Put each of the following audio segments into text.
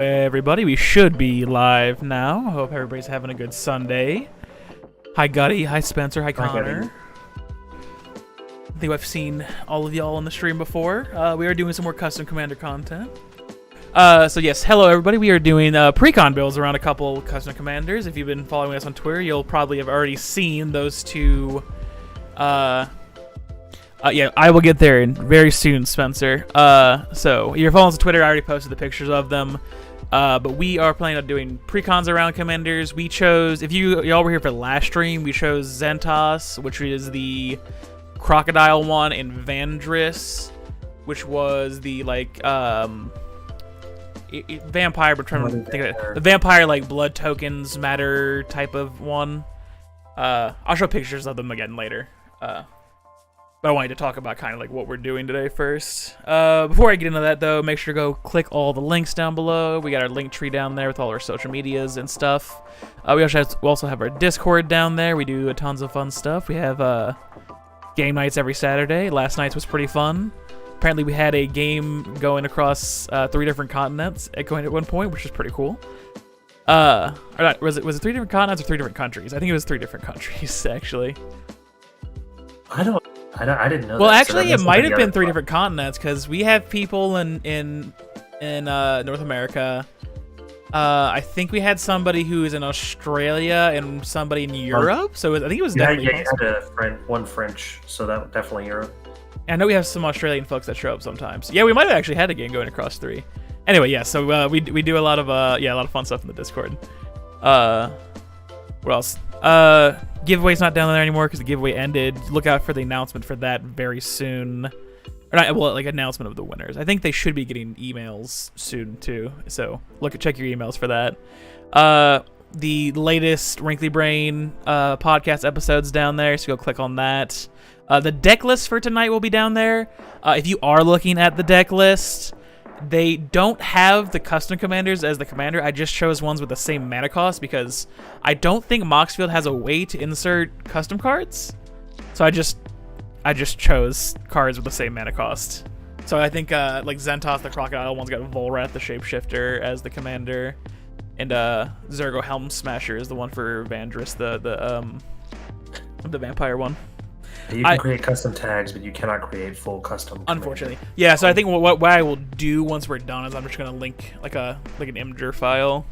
Everybody, we should be live now. Hope everybody's having a good Sunday. Hi Gutty, hi Spencer, hi Connor. I think I've seen all of y'all on the stream before. We are doing some more custom commander content. So yes, hello everybody. We are doing precon builds around a couple custom commanders. If you've been following us on Twitter, you'll probably have already seen those two. Yeah, I will get there very soon, Spencer. So you're following us on Twitter. I already posted the pictures of them. But we are planning on doing precons around commanders. We chose, if y'all were here for the last stream, we chose Zentos, which is the crocodile one, and Vandris, which was the like vampire. But trying to think of it, the vampire like blood tokens matter type of one. I'll show pictures of them again later. But I wanted to talk about kind of like what we're doing today first. Before I get into that though, make sure to go click all the links down below. We got our link tree down there with all our social medias and stuff. We also have our Discord down there. We do tons of fun stuff. We have game nights every Saturday. Last night's was pretty fun. Apparently we had a game going across 3 different continents at one point, which is pretty cool. Or not, was it 3 different continents or 3 different countries? I think it was 3 different countries actually. I didn't know. Well, that, actually, so it might have been 3 different continents because we have people in North America. I think we had somebody who is in Australia and somebody in Europe. So I think it was definitely. Yeah, you had one French, so that definitely Europe. I know we have some Australian folks that show up sometimes. Yeah, we might have actually had a game going across 3. Anyway, yeah. So we do a lot of fun stuff in the Discord. What else? Giveaway's not down there anymore because the giveaway ended. Look out for the announcement for that very soon. Or not, well, like announcement of the winners. I think they should be getting emails soon too. So check your emails for that. The latest Wrinkly Brain podcast episodes down there, so go click on that. The deck list for tonight will be down there. If you are looking at the deck list, they don't have the custom commanders as the commander. I just chose ones with the same mana cost because I don't think Moxfield has a way to insert custom cards. So I just chose cards with the same mana cost. So I think like Zentos, the crocodile one's got Volrath, the shapeshifter, as the commander, and Zergo Helm Smasher is the one for Vandris, the vampire one. You can create custom tags, but you cannot create full custom. Unfortunately, yeah. So I think what I will do once we're done is I'm just gonna link like an imager file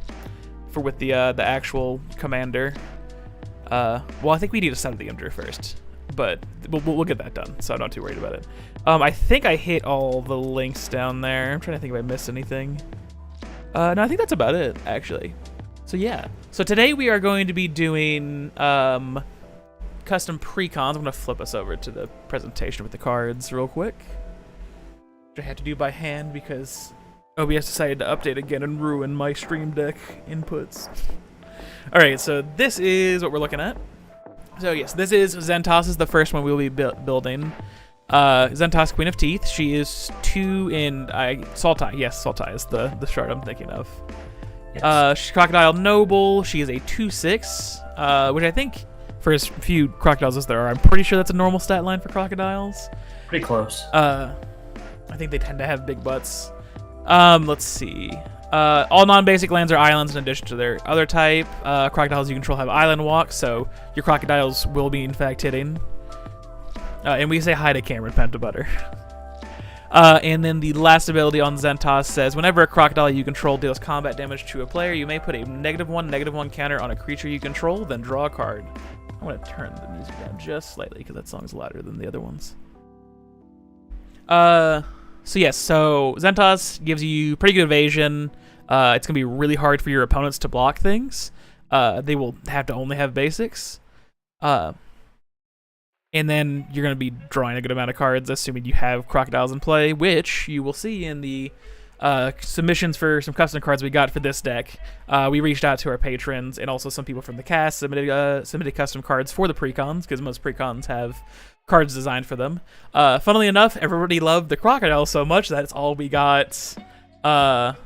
with the actual commander. Well, I think we need to set up the imager first, but we'll get that done. So I'm not too worried about it. I think I hit all the links down there. I'm trying to think if I missed anything. No, I think that's about it actually. So yeah. So today we are going to be doing custom precons. I'm going to flip us over to the presentation with the cards real quick, which I had to do by hand because OBS decided to update again and ruin my Stream Deck inputs. Alright, so this is what we're looking at. So yes, this is Zentos, is the first one we'll be building. Zentos, Queen of Teeth. She is 2 in Sultai. Yes, Sultai is the shard I'm thinking of. Yes. She's Crocodile Noble. She is a 2/6, which I think for as few crocodiles as there are, I'm pretty sure that's a normal stat line for crocodiles. Pretty close. I think they tend to have big butts. Let's see. All non-basic lands are islands in addition to their other type. Crocodiles you control have island walk, so your crocodiles will be in fact hitting. And we say hi to Cameron Pentabutter. And then the last ability on Zentos says, whenever a crocodile you control deals combat damage to a player, you may put a -1/-1 counter on a creature you control, then draw a card. I'm going to turn the music down just slightly because that song's louder than the other ones. So yes, so Zentos gives you pretty good evasion. It's going to be really hard for your opponents to block things. They will have to only have basics. And then you're going to be drawing a good amount of cards, assuming you have crocodiles in play, which you will see in the submissions for some custom cards we got for this deck. We reached out to our patrons and also some people from the cast submitted custom cards for the precons, because most precons have cards designed for them. Funnily enough, everybody loved the crocodile so much that it's all we got. That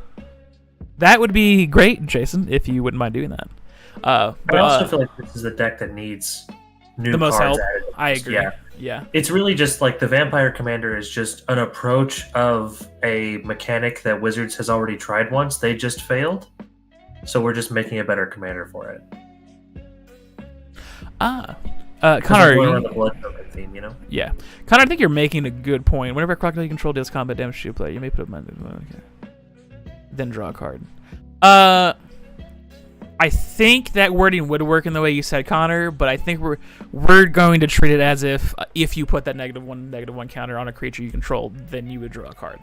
would be great, Jason, if you wouldn't mind doing that. But I also feel like this is a deck that needs new the most cards help. added. I agree. Yeah, Yeah. It's really just like the Vampire Commander is just an approach of a mechanic that Wizards has already tried once. They just failed. So we're just making a better commander for it. Connor, we're on the blood token theme, you know? Yeah. Connor, I think you're making a good point. Whenever a crocodile you control deals combat damage to your player, you may put up then draw a card. I think that wording would work in the way you said, Connor, but I think we're going to treat it as if you put that -1/-1 counter on a creature you control, then you would draw a card.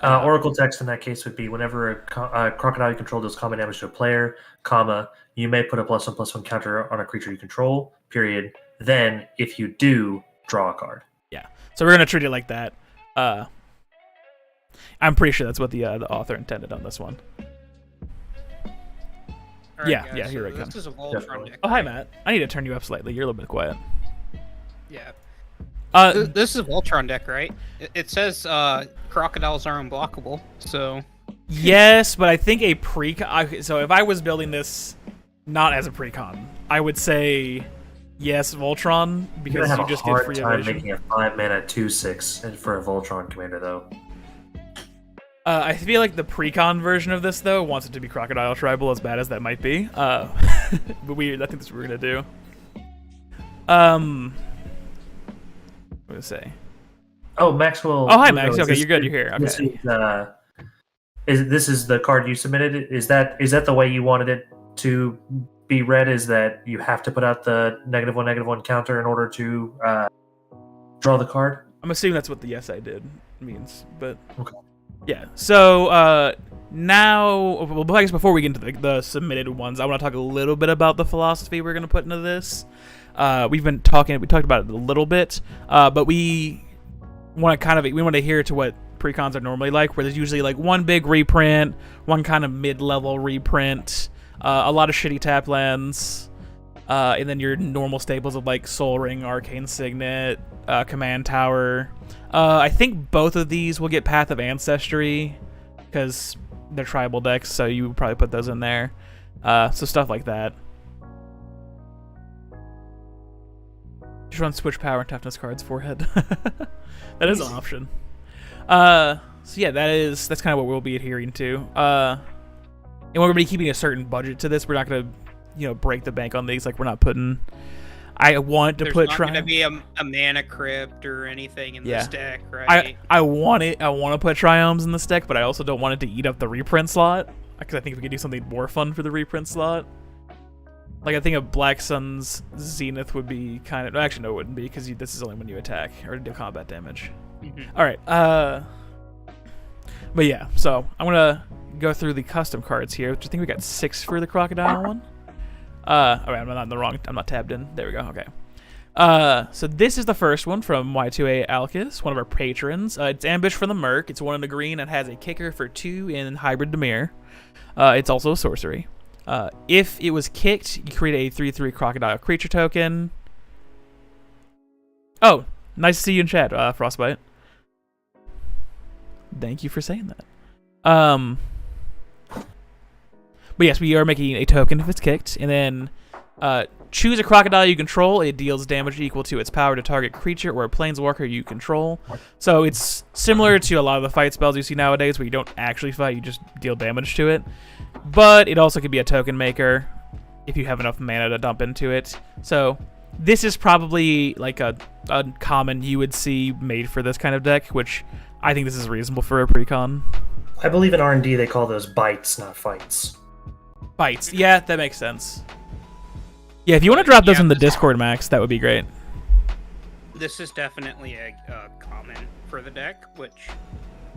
Oracle text in that case would be whenever a crocodile you control deals combat damage to a player, comma, you may put a +1/+1 counter on a creature you control, period. Then, if you do, draw a card. Yeah. So we're going to treat it like that. I'm pretty sure that's what the author intended on this one. Right, yeah, guys, yeah, you're so right. This is a Voltron deck. Oh, hi, Matt. I need to turn you up slightly. You're a little bit quiet. Yeah. This This is a Voltron deck, right? It says crocodiles are unblockable, so... Yes, but I think a precon... So if I was building this not as a precon, I would say yes, Voltron, because you just get free time evasion. making a 5-mana 2/6 for a Voltron commander, though. I feel like the precon version of this, though, wants it to be Crocodile Tribal, as bad as that might be. But I think that's what we're going to do. What do I say? Oh, Maxwell. Oh, hi, Max. Okay, you're good. You're here. Okay. This is the card you submitted. Is that the way you wanted it to be read? Is that you have to put out the -1/-1 counter in order to draw the card? I'm assuming that's what the yes I did means, but... Okay. Yeah, so now, well, I guess before we get into the submitted ones, I want to talk a little bit about the philosophy we're going to put into this. We talked about it a little bit, but we want to hear to what precons are normally like, where there's usually like one big reprint, one kind of mid-level reprint, a lot of shitty tap lands, and then your normal staples of like Soul Ring, Arcane Signet, Command Tower. I think both of these will get Path of Ancestry because they're tribal decks, so you would probably put those in there. So stuff like that. Just run Switch Power and Toughness cards forehead. That is an option. So yeah, that's kind of what we'll be adhering to. And we're gonna be keeping a certain budget to this. We're not gonna, break the bank on these. Like we're not putting. I want to There's put not going to be a mana crypt or anything in this deck, right? I want it. I want to put triomes in this deck, but I also don't want it to eat up the reprint slot. Because I think if we could do something more fun for the reprint slot, like I think a Black Sun's Zenith would be kind of. Actually, no, it wouldn't be because this is only when you attack or do combat damage. Mm-hmm. All right. But yeah, so I'm gonna go through the custom cards here, which I think we got 6 for the crocodile one. All right, I'm not in the wrong. I'm not tabbed in. There we go. Okay. So this is the first one from Y2A Alkis, one of our patrons. It's Ambush for the Merc. It's 1 in the green and has a kicker for 2 in Hybrid Dimir. It's also a sorcery. If it was kicked, you create a 3/3 crocodile creature token. Oh, nice to see you in chat, Frostbite. Thank you for saying that. But yes, we are making a token if it's kicked, and then choose a crocodile you control. It deals damage equal to its power to target creature or a planeswalker you control. So it's similar to a lot of the fight spells you see nowadays, where you don't actually fight, you just deal damage to it. But it also could be a token maker if you have enough mana to dump into it. So this is probably like a common you would see made for this kind of deck, which I think this is reasonable for a precon. I believe in R&D they call those bites, not fights. Bites. Yeah, that makes sense. Yeah, if you want to drop those in the Discord, Max, that would be great. This is definitely a common for the deck, which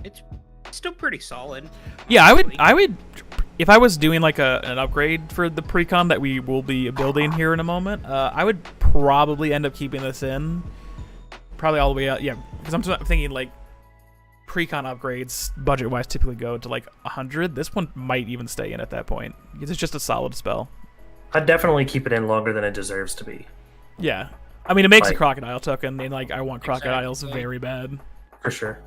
it's still pretty solid. Yeah, I would, if I was doing like an upgrade for the precon that we will be building here in a moment, I would probably end up keeping this in. Probably all the way out, yeah, because I'm thinking like precon upgrades budget-wise typically go to like 100. This one might even stay in at that point because it's just a solid spell. I'd definitely keep it in longer than it deserves to be. Yeah, I mean it makes a crocodile token, and like I want crocodiles very bad. For sure.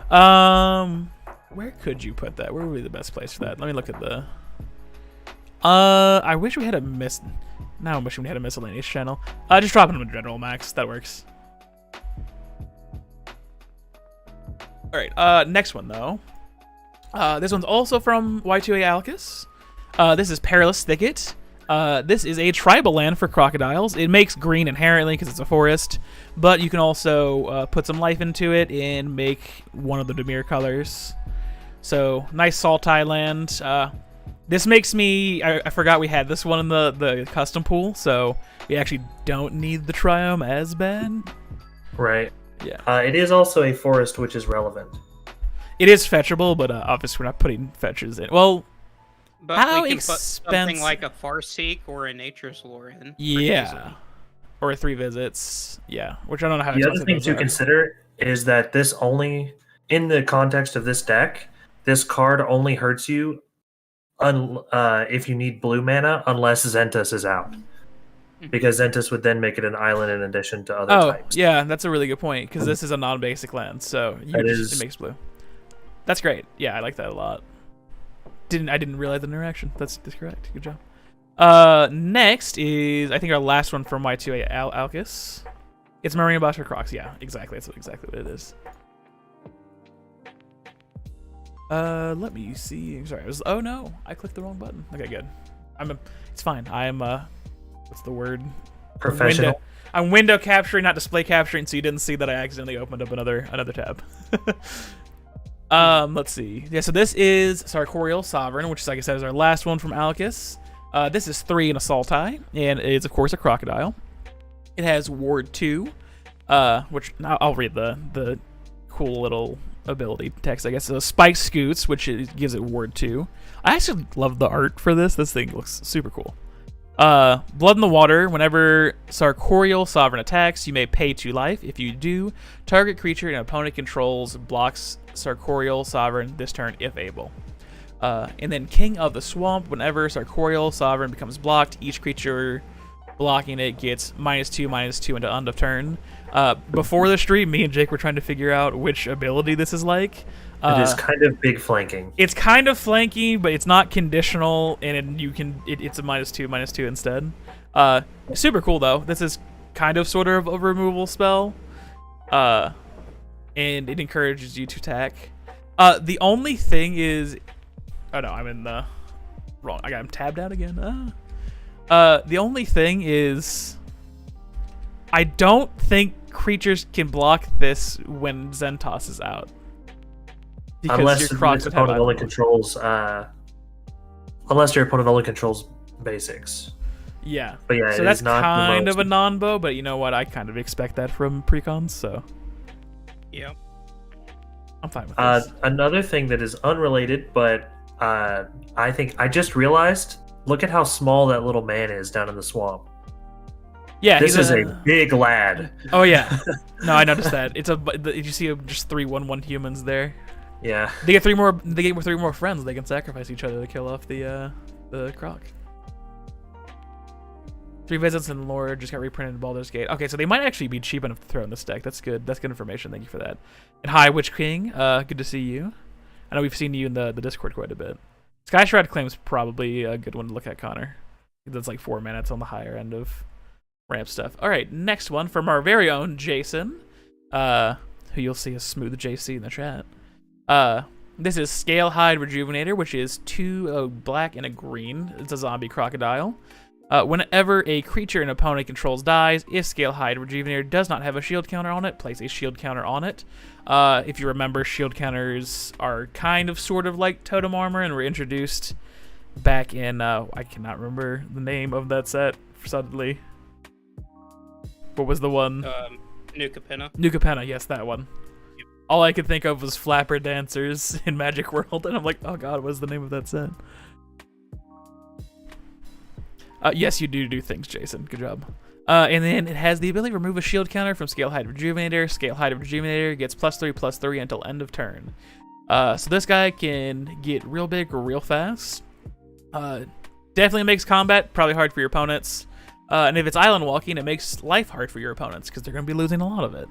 Where could you put that? Where would be the best place for that? Let me look at the. I wish we had a Now I'm wishing we had a miscellaneous channel. Just drop them in general, Max. That works. Alright, next one, though. This one's also from Y2A Alcus. This is Perilous Thicket. This is a tribal land for crocodiles. It makes green inherently because it's a forest, but you can also put some life into it and make one of the Dimir colors. So, nice Saltai land. This makes me... I forgot we had this one in the custom pool, so we actually don't need the Triome as bad. Right. Yeah. It is also a forest, which is relevant. It is fetchable, but obviously we're not putting fetches in. Well, But how we can put something expensive? like a Farseek or a Nature's Lore in. Yeah. Or 3 visits. Yeah. Which I don't know how The other expensive thing those to are. consider is that this only, in the context of this deck, this card only hurts you if you need blue mana, unless Zentos is out. Because Zentos would then make it an island in addition to other types. Yeah, that's a really good point, because this is a non-basic land, so it makes blue. That's great. Yeah, I like that a lot. I didn't realize the interaction. That's correct. Good job. Next is, I think, our last one from Y2A Alcus. It's Marine Buster Crocs. Yeah, exactly. That's exactly what it is. Let me see. Sorry, oh no, I clicked the wrong button. Okay, good. It's fine. I'm what's the word? Professional. I'm window capturing, not display capturing, so you didn't see that I accidentally opened up another tab. Let's see. Yeah, so this is Sarkorial Sovereign, which is, like I said, is our last one from Alcus. This is 3 in a Sultai, and it's, of course, a crocodile. It has Ward 2, which I'll read the cool little ability text, I guess. So Spike Scoots, which gives it Ward 2. I actually love the art for this. This thing looks super cool. Blood in the Water. Whenever Sarkorial Sovereign attacks, you may pay 2 life. If you do, target creature an opponent controls blocks Sarkorial Sovereign this turn if able. And then King of the Swamp. Whenever Sarkorial Sovereign becomes blocked, each creature blocking it gets -2/-2 into end of turn. Before the stream, me and Jake were trying to figure out which ability this is like. It is kind of big flanking. It's kind of flanking, but it's not conditional, and it's a -2/-2 instead. Super cool though. This is kind of sort of a removal spell, and it encourages you to attack. The only thing is, oh no, I'm in the wrong. I got him tabbed out again. The only thing is, I don't think creatures can block this when Zentos is out. Because Unless your Crocs your would have opponent only Island. controls basics. Yeah. But yeah, so it that's is not the kind of most- a non-bow, but you know what? I kind of expect that from precons, so Yeah. I'm fine with this. Another thing that is unrelated, but I think I just realized, look at how small that little man is down in the swamp. Yeah, This he's is a big lad. Oh yeah. No, I noticed that. Did you see just 3 1/1 humans there? Yeah. They get 3 more. They get 3 more friends. They can sacrifice each other to kill off the croc. 3 visits and lore just got reprinted in Baldur's Gate. Okay, so they might actually be cheap enough to throw in this deck. That's good. That's good information. Thank you for that. And hi, Witch King. Good to see you. I know we've seen you in the Discord quite a bit. Sky Shroud Claim's probably a good one to look at, Connor. That's like 4 minutes on the higher end of ramp stuff. All right, next one from our very own Jason, who you'll see as Smooth JC in the chat. This is Scalehide Rejuvenator, which is 2 black and a green. It's a zombie crocodile. Whenever a creature an opponent controls dies, if Scalehide Rejuvenator does not have a shield counter on it, place a shield counter on it. If you remember, shield counters are kind of sort of like totem armor and were introduced back in, I cannot remember the name of that set suddenly. What was the one? New Capenna. New Capenna, yes, that one. Yep. All I could think of was Flapper Dancers in Magic World, and I'm like, oh god, what's the name of that set? Yes, you do things, Jason. Good job. And then it has the ability to remove a shield counter from Scalehide Rejuvenator. Scalehide Rejuvenator gets +3/+3 until end of turn. So this guy can get real big real fast. Definitely makes combat probably hard for your opponents. And if it's island walking, it makes life hard for your opponents because they're going to be losing a lot of it.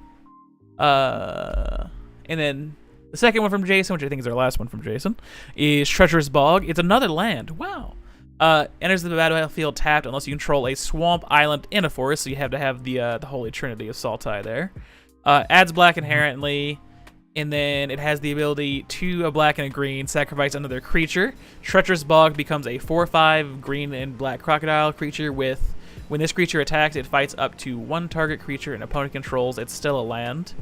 And then the second one from Jason, which I think is our last one from Jason, is Treacherous Bog. It's another land. Wow. Enters the battlefield tapped unless you control a swamp, island, and a forest. So you have to have the holy trinity of Sultai there. Adds black inherently, and then it has the ability to a black and a green, sacrifice another creature. Treacherous Bog becomes a 4/5 green and black crocodile creature with, when this creature attacks, it fights up to one target creature an opponent controls. It's still a land.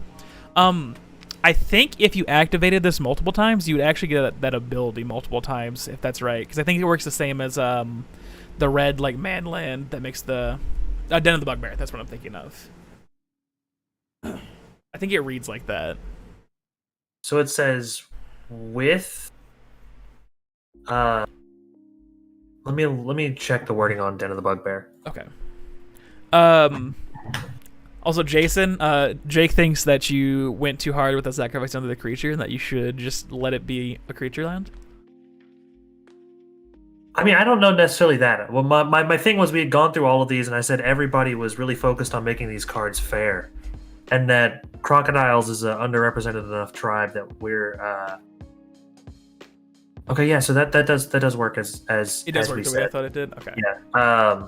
I think if you activated this multiple times, you would actually get that ability multiple times, if that's right. Because I think it works the same as the red like man land that makes the Den of the Bugbear. That's what I'm thinking of. I think it reads like that. So it says with let me check the wording on Den of the Bugbear. Okay. Also, Jason, Jake thinks that you went too hard with the sacrifice under the creature and that you should just let it be a creature land. I mean, I don't know necessarily that. Well, my thing was we had gone through all of these, and I said everybody was really focused on making these cards fair, and that crocodiles is an underrepresented enough tribe that we're. Okay, yeah, so that does work as It does as work we the way I said. thought it did. Okay. Yeah.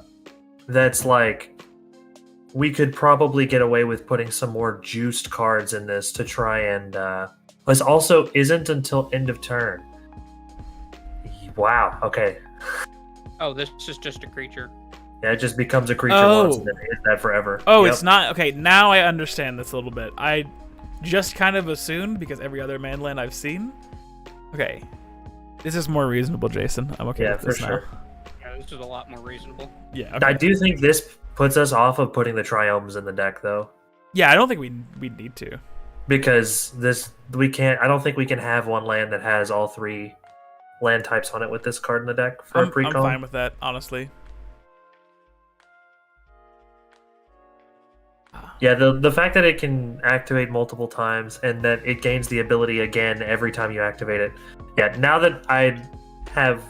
That's like we could probably get away with putting some more juiced cards in this to try and. This also isn't until end of turn. Wow. Okay. Oh, this is just a creature. Yeah, it just becomes a creature Oh. once and then it is that forever. Oh, Yep. it's not. Okay, now I understand this a little bit. I just kind of assumed because every other man land I've seen. Okay. This is more reasonable, Jason. I'm okay Yeah, with for this now. sure. Yeah, this is a lot more reasonable. Yeah. I Okay. do think this puts us off of putting the triomes in the deck, though, Yeah, I don't think we need to. because we can't. I don't think we can have one land that has all three land types on it with this card in the deck for a I'm precon. fine with that, honestly. Yeah, the fact that it can activate multiple times and that it gains the ability again every time you activate it. Yeah, now that I have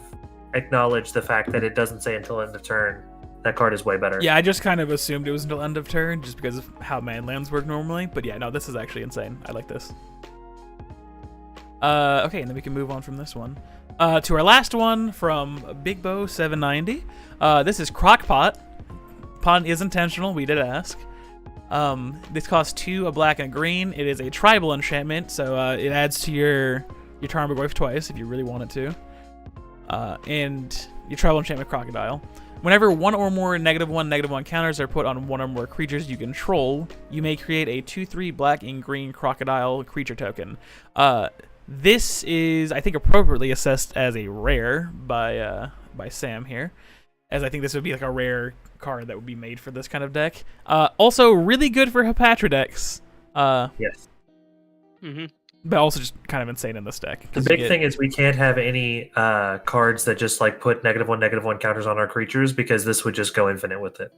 acknowledged the fact that it doesn't say until end of turn, that card is way better. Yeah, I just kind of assumed it was until end of turn just because of how man lands work normally. But yeah, no, this is actually insane. I like this. Okay, and then we can move on from this one. To our last one from Big Bo 790. This is Crockpot. Pun is intentional, we did ask. This costs 2, a black and a green. It is a tribal enchantment, so it adds to your Tarmogoyf twice if you really wanted to. And your tribal enchantment Crocodile. Whenever one or more -1/-1 counters are put on one or more creatures you control, you may create a 2/3 black and green crocodile creature token. This is, I think, appropriately assessed as a rare by Sam here, as I think this would be like a rare card that would be made for this kind of deck. Also, really good for Hepatra decks. Yes. Mm-hmm. But also just kind of insane in this deck. The big thing is we can't have any cards that just like put -1/-1 counters on our creatures, because this would just go infinite with it.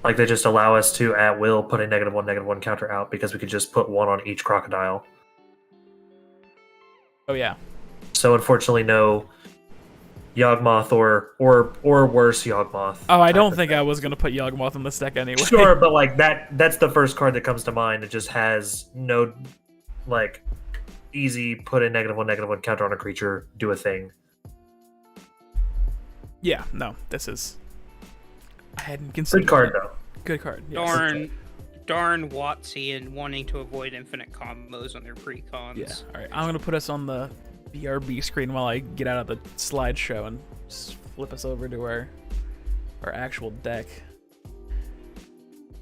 Like they just allow us to at will put a -1/-1 counter out because we could just put one on each crocodile. Oh yeah. So unfortunately, no Yawgmoth or worse Yawgmoth. Oh, I don't type of think thing. I was gonna put Yawgmoth in this deck anyway. Sure, but like that's the first card that comes to mind. It just has no like easy put a -1/-1 counter on a creature, do a thing. Yeah, no, this is. I hadn't considered. Good card that. though. Good card. Yes. Darn Watsian wanting to avoid infinite combos on their precons. Yeah. All right. I'm gonna put us on the BRB screen while I get out of the slideshow and flip us over to our actual deck.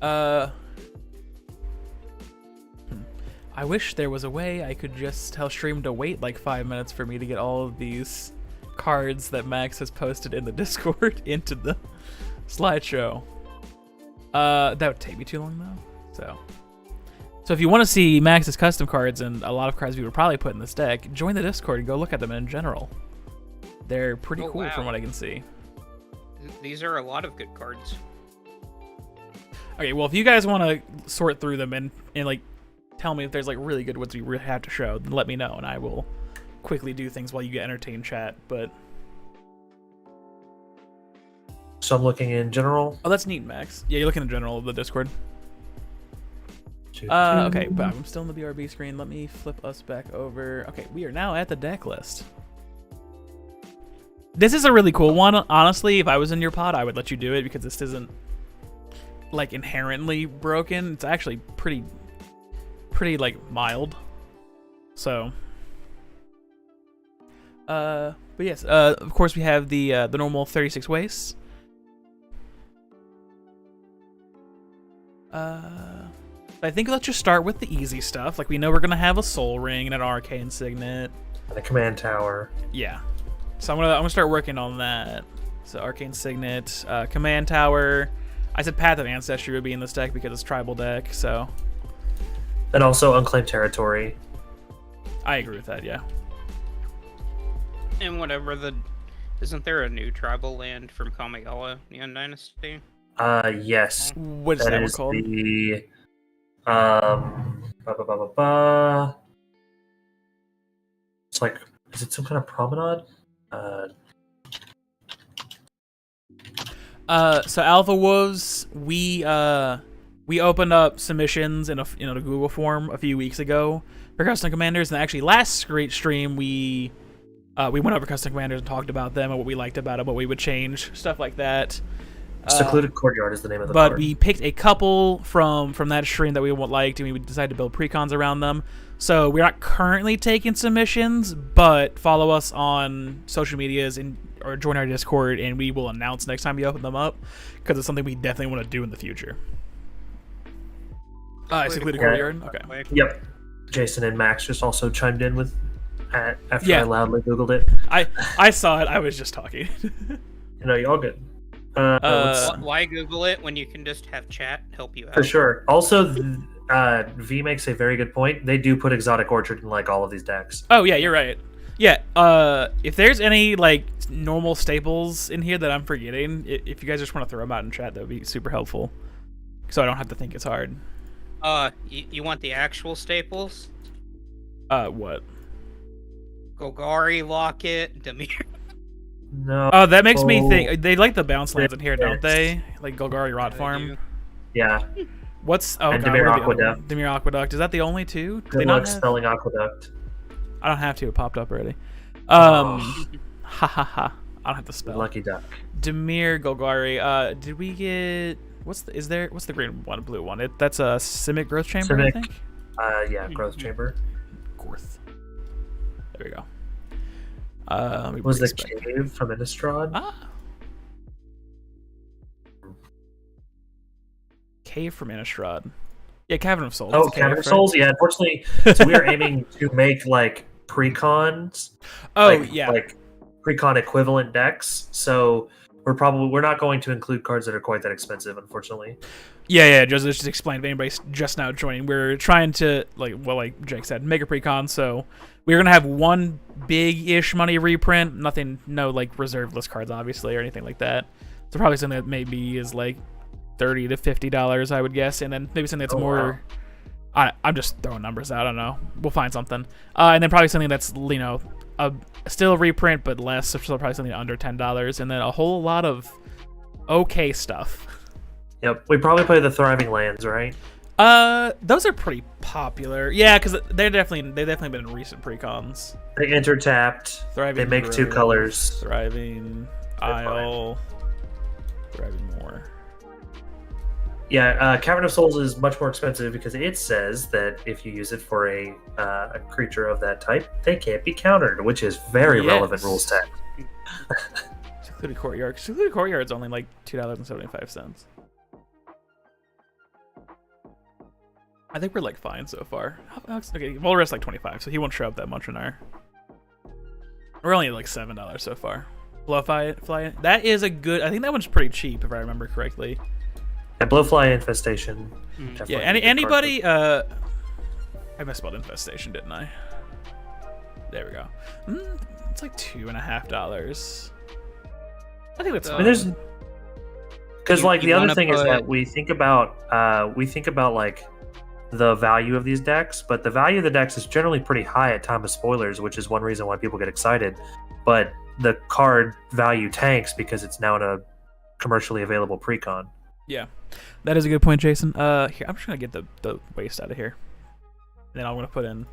I wish there was a way I could just tell stream to wait like 5 minutes for me to get all of these cards that Max has posted in the Discord into the slideshow. That would take me too long though. So if you want to see Max's custom cards and a lot of cards we would probably put in this deck, join the Discord and go look at them in general. They're pretty cool wow. from what I can see. These are a lot of good cards. Okay, well if you guys want to sort through them and like tell me if there's like really good ones we really have to show, then let me know and I will quickly do things while you get entertained chat. But So I'm looking in general. oh, that's neat, Max. Yeah, you're looking in general of the Discord. Okay, but I'm still in the BRB screen. Let me flip us back over. Okay, we are now at the deck list. This is a really cool one. Honestly, if I was in your pod, I would let you do it because this isn't like inherently broken. It's actually pretty like mild. So, but yes, of course we have the normal 36 wastes. I think let's just start with the easy stuff. Like we know we're gonna have a soul ring and an arcane signet. And a command tower. Yeah. So I'm gonna start working on that. So arcane signet, command tower. I said Path of Ancestry would be in this deck because it's tribal deck. So. And also unclaimed territory. I agree with that. Yeah. And whatever isn't there a new tribal land from Kamigawa Neon Dynasty? Yes. What is that one called? The it's like, is it some kind of promenade? So Alpha Wolves, we opened up submissions in a Google form a few weeks ago for custom commanders, and actually last great stream we went over custom commanders and talked about them and what we liked about them, what we would change, stuff like that. Secluded Courtyard is the name of the But card. we picked a couple from that stream that we liked, and we decided to build precons around them. So we're not currently taking submissions, but follow us on social medias or join our Discord, and we will announce next time we open them up, because it's something we definitely want to do in the future. Secluded Courtyard? Okay. Yep. Jason and Max just also chimed in with after Yeah. I loudly Googled it. I saw it. I was just talking. Y'all good. Why Google it when you can just have chat help you out? For sure. Also, V makes a very good point. They do put Exotic Orchard in like all of these decks. Oh yeah, you're right. Yeah. If there's any like normal staples in here that I'm forgetting, if you guys just want to throw them out in chat, that would be super helpful, so I don't have to think it's hard. You want the actual staples? What? Golgari, Locket, Demir. No. Oh, that makes me think they like the bounce lands in here, don't they? Like Golgari Rot Farm. Yeah. What's and God, Demir what are the other Aqueduct. ones? Demir Aqueduct. Is that the only two? Do they Good not luck have? spelling Aqueduct. I don't have to. It popped up already. Oh. Ha ha ha. I don't have to spell. Lucky duck. Demir Golgari. Did we get what's the green one, blue one? That's a Simic Growth Chamber, I Simic. think. Yeah, Growth Chamber. Gorth. There we go. Was the cave from Innistrad? Cave from Innistrad. Yeah, Cavern of Souls. Oh, Cavern of Souls. Yeah, unfortunately, so we are aiming to make like precons. Oh, like, yeah. like precon equivalent decks. So we're not going to include cards that are quite that expensive, unfortunately. Yeah. Just explain if anybody's just now joining. We're trying to like Jake said, make a precon. So we're gonna have one big-ish money reprint. Nothing, no like reserve list cards, obviously, or anything like that. So probably something that maybe is like $30 to $50, I would guess, and then maybe something that's more. Wow. I'm just throwing numbers out. I don't know. We'll find something, and then probably something that's still a reprint but less. So probably something under $10, and then a whole lot of okay stuff. Yep, we probably play the Thriving Lands, right? Those are pretty popular. Yeah, because they've definitely been in recent precons. They enter tapped. Thriving. They make two colors. Thriving Isle. Thriving More. Yeah, Cavern of Souls is much more expensive because it says that if you use it for a creature of that type, they can't be countered, which is very relevant rules text. Secluded Courtyard. Secluded Courtyard's only like $2.75. I think we're like fine so far. Okay, Volrest's like 25, so he won't show up that much in our. We're only at like $7 so far. Blowfly, that is a good. I think that one's pretty cheap if I remember correctly. And Blowfly Infestation. Yeah, anybody. I misspelled Infestation, didn't I? There we go. It's like $2.50. I think that's. I mean, because like the other thing is that we think about like the value of these decks, but the value of the decks is generally pretty high at time of spoilers, which is one reason why people get excited. But the card value tanks because it's now in a commercially available precon. Yeah, that is a good point, Jason. Here, I'm just gonna get the waste out of here. And then I'm gonna put in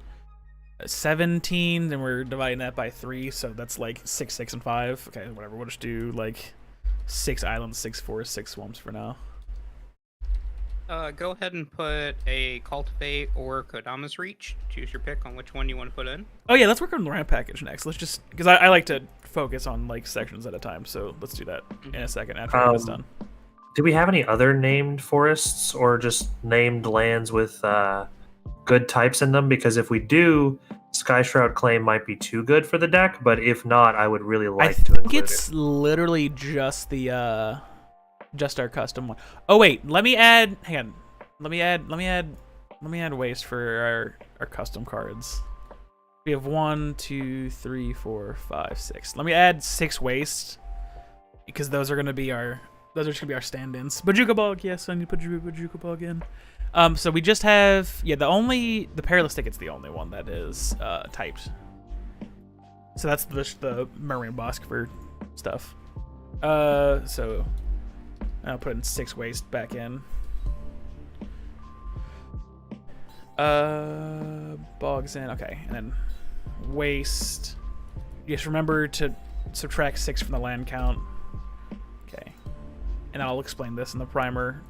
17, then we're dividing that by 3, so that's like 6, 6, and 5. Okay, whatever. We'll just do like 6 islands, 6 forests, 6 swamps for now. Go ahead and put a cultivate or Kodama's reach. Choose your pick on which one you want to put in. Oh yeah, let's work on the ramp package next. Let's just because I like to focus on like sections at a time, so let's do that in a second after it's done. Do we have any other named forests or just named lands with good types in them? Because if we do, Sky Shroud Claim might be too good for the deck, but if not, I would really like to include it. It's literally just the just our custom one. Oh wait, let me add. Hang on. Let me add waste for our custom cards. We have 1, 2, 3, 4, 5, 6. Let me add 6 waste because those are gonna be our stand-ins. Bajuka Bog, yes, I need to put Bajuka Bog in. So we just have the Perilous Ticket's the only one that is typed. So that's the Marine Bosque for stuff. So I'll put in 6 waste back in. Bogs in, okay, and then waste. Just remember to subtract 6 from the land count. Okay, and I'll explain this in the primer.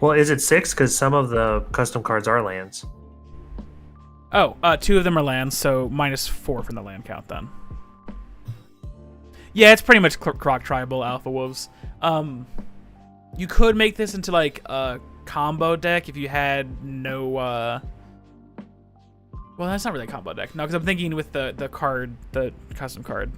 Well, is it 6? Because some of the custom cards are lands. Oh, 2 of them are lands, so -4 from the land count then. Yeah, it's pretty much Croc Tribal Alpha Wolves. You could make this into like a combo deck if you had no. Well, that's not really a combo deck. No, because I'm thinking with the custom card.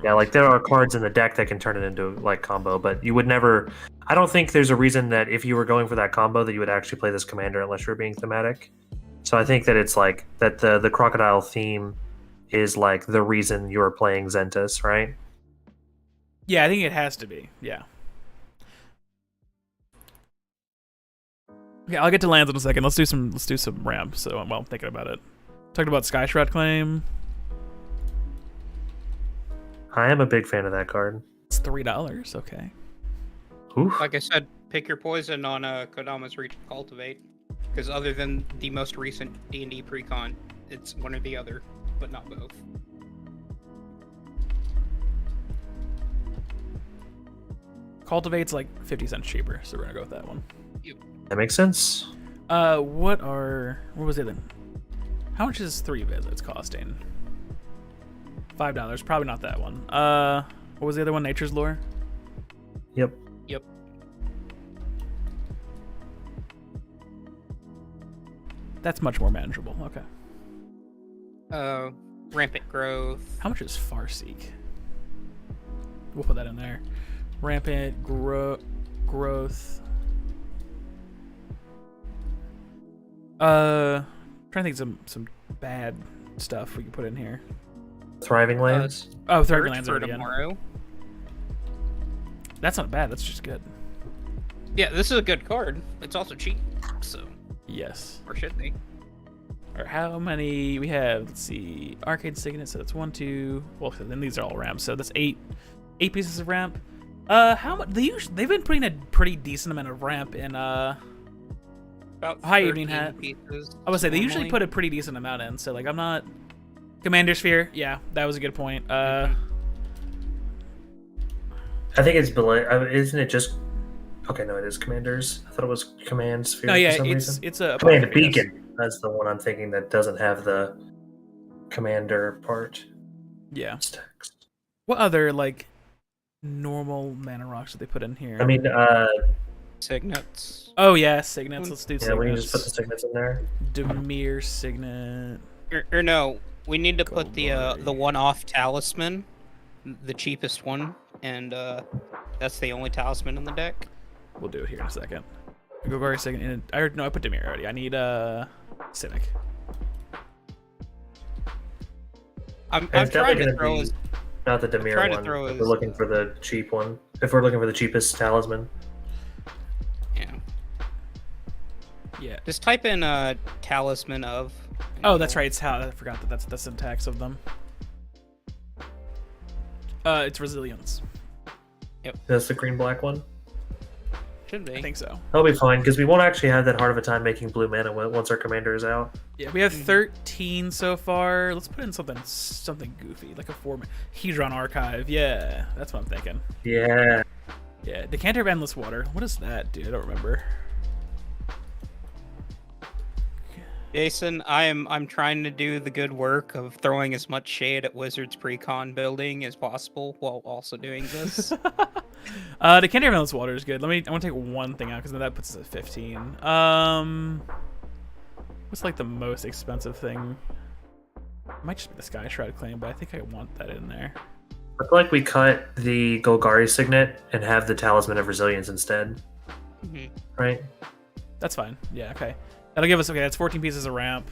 Yeah, like there are cards in the deck that can turn it into like combo, but you would never. I don't think there's a reason that if you were going for that combo that you would actually play this commander unless you're being thematic. So I think that it's like that the crocodile theme is like the reason you're playing Zentos, right? Yeah, I think it has to be. Yeah. Okay, I'll get to lands in a second. Let's do some ramp. So while I'm thinking about it, talked about Sky Shroud Claim. I am a big fan of that card. It's $3. Okay. Oof. Like I said, pick your poison on Kodama's Reach and Cultivate. Because other than the most recent D&D Precon, it's one or the other, but not both. Cultivate's like 50 cents cheaper, so we're gonna go with that one. That makes sense. What was it then? How much is 3 visits costing? $5. Probably not that one. What was the other one? Nature's Lore? Yep. Yep. That's much more manageable. Okay. Rampant Growth. How much is Farseek? We'll put that in there. Rampant growth. Trying to think of some bad stuff we can put in here. Thriving Lands. Thriving Lands for already tomorrow. in. That's not bad. That's just good. Yeah, this is a good card. It's also cheap, so. Yes. Or should be. Or how many we have? Let's see. Arcade Signet. So that's 1, 2. Well, then these are all ramps. So that's 8 pieces of ramp. How much? They've been putting a pretty decent amount of ramp in About High Evening Hat. Pieces I would say they usually normally. put a pretty decent amount in. So like I'm not. Commander Sphere. Yeah, that was a good point. I think it's below. Isn't it just? Okay, no, it is Commanders. I thought it was Command Sphere. No, yeah, for some it's reason. a Command yes. Beacon. That's the one I'm thinking that doesn't have the commander part. Yeah. It's text. What other like normal mana rocks did they put in here? I mean, Signets. Oh yeah, signets. Let's do yeah, we can signets. just put the signets in there. Demir signet. Or no, we need to put the one-off talisman, the cheapest one, and that's the only talisman in the deck. We'll do it here in a second. Golgari signet. I put Demir already. I need Cynic. I'm It's trying definitely to gonna throw be his. not the Demir trying to one. throw If his, we're looking for the cheap one. If we're looking for the cheapest talisman. Yeah. Yeah. Just type in talisman of. Oh, that's right. It's how I forgot that that's the syntax of them. It's resilience. That's the green black one. Should be. I think so. That'll be fine because we won't actually have that hard of a time making blue mana once our commander is out. Yeah, we have 13 so far. Let's put in something goofy, like a Hedron Archive. Yeah, that's what I'm thinking. Yeah. Yeah, Decanter of Endless Water. What does that do? I don't remember. Jason, I'm trying to do the good work of throwing as much shade at Wizards Precon building as possible while also doing this. Decanter of Endless Water is good. I want to take one thing out because then that puts us at 15. What's like the most expensive thing? It might just be the Sky Shroud Claim, but I think I want that in there. I feel like we cut the Golgari Signet and have the Talisman of Resilience instead. Right? That's fine. Yeah, okay. That'll give us, okay, that's 14 pieces of ramp.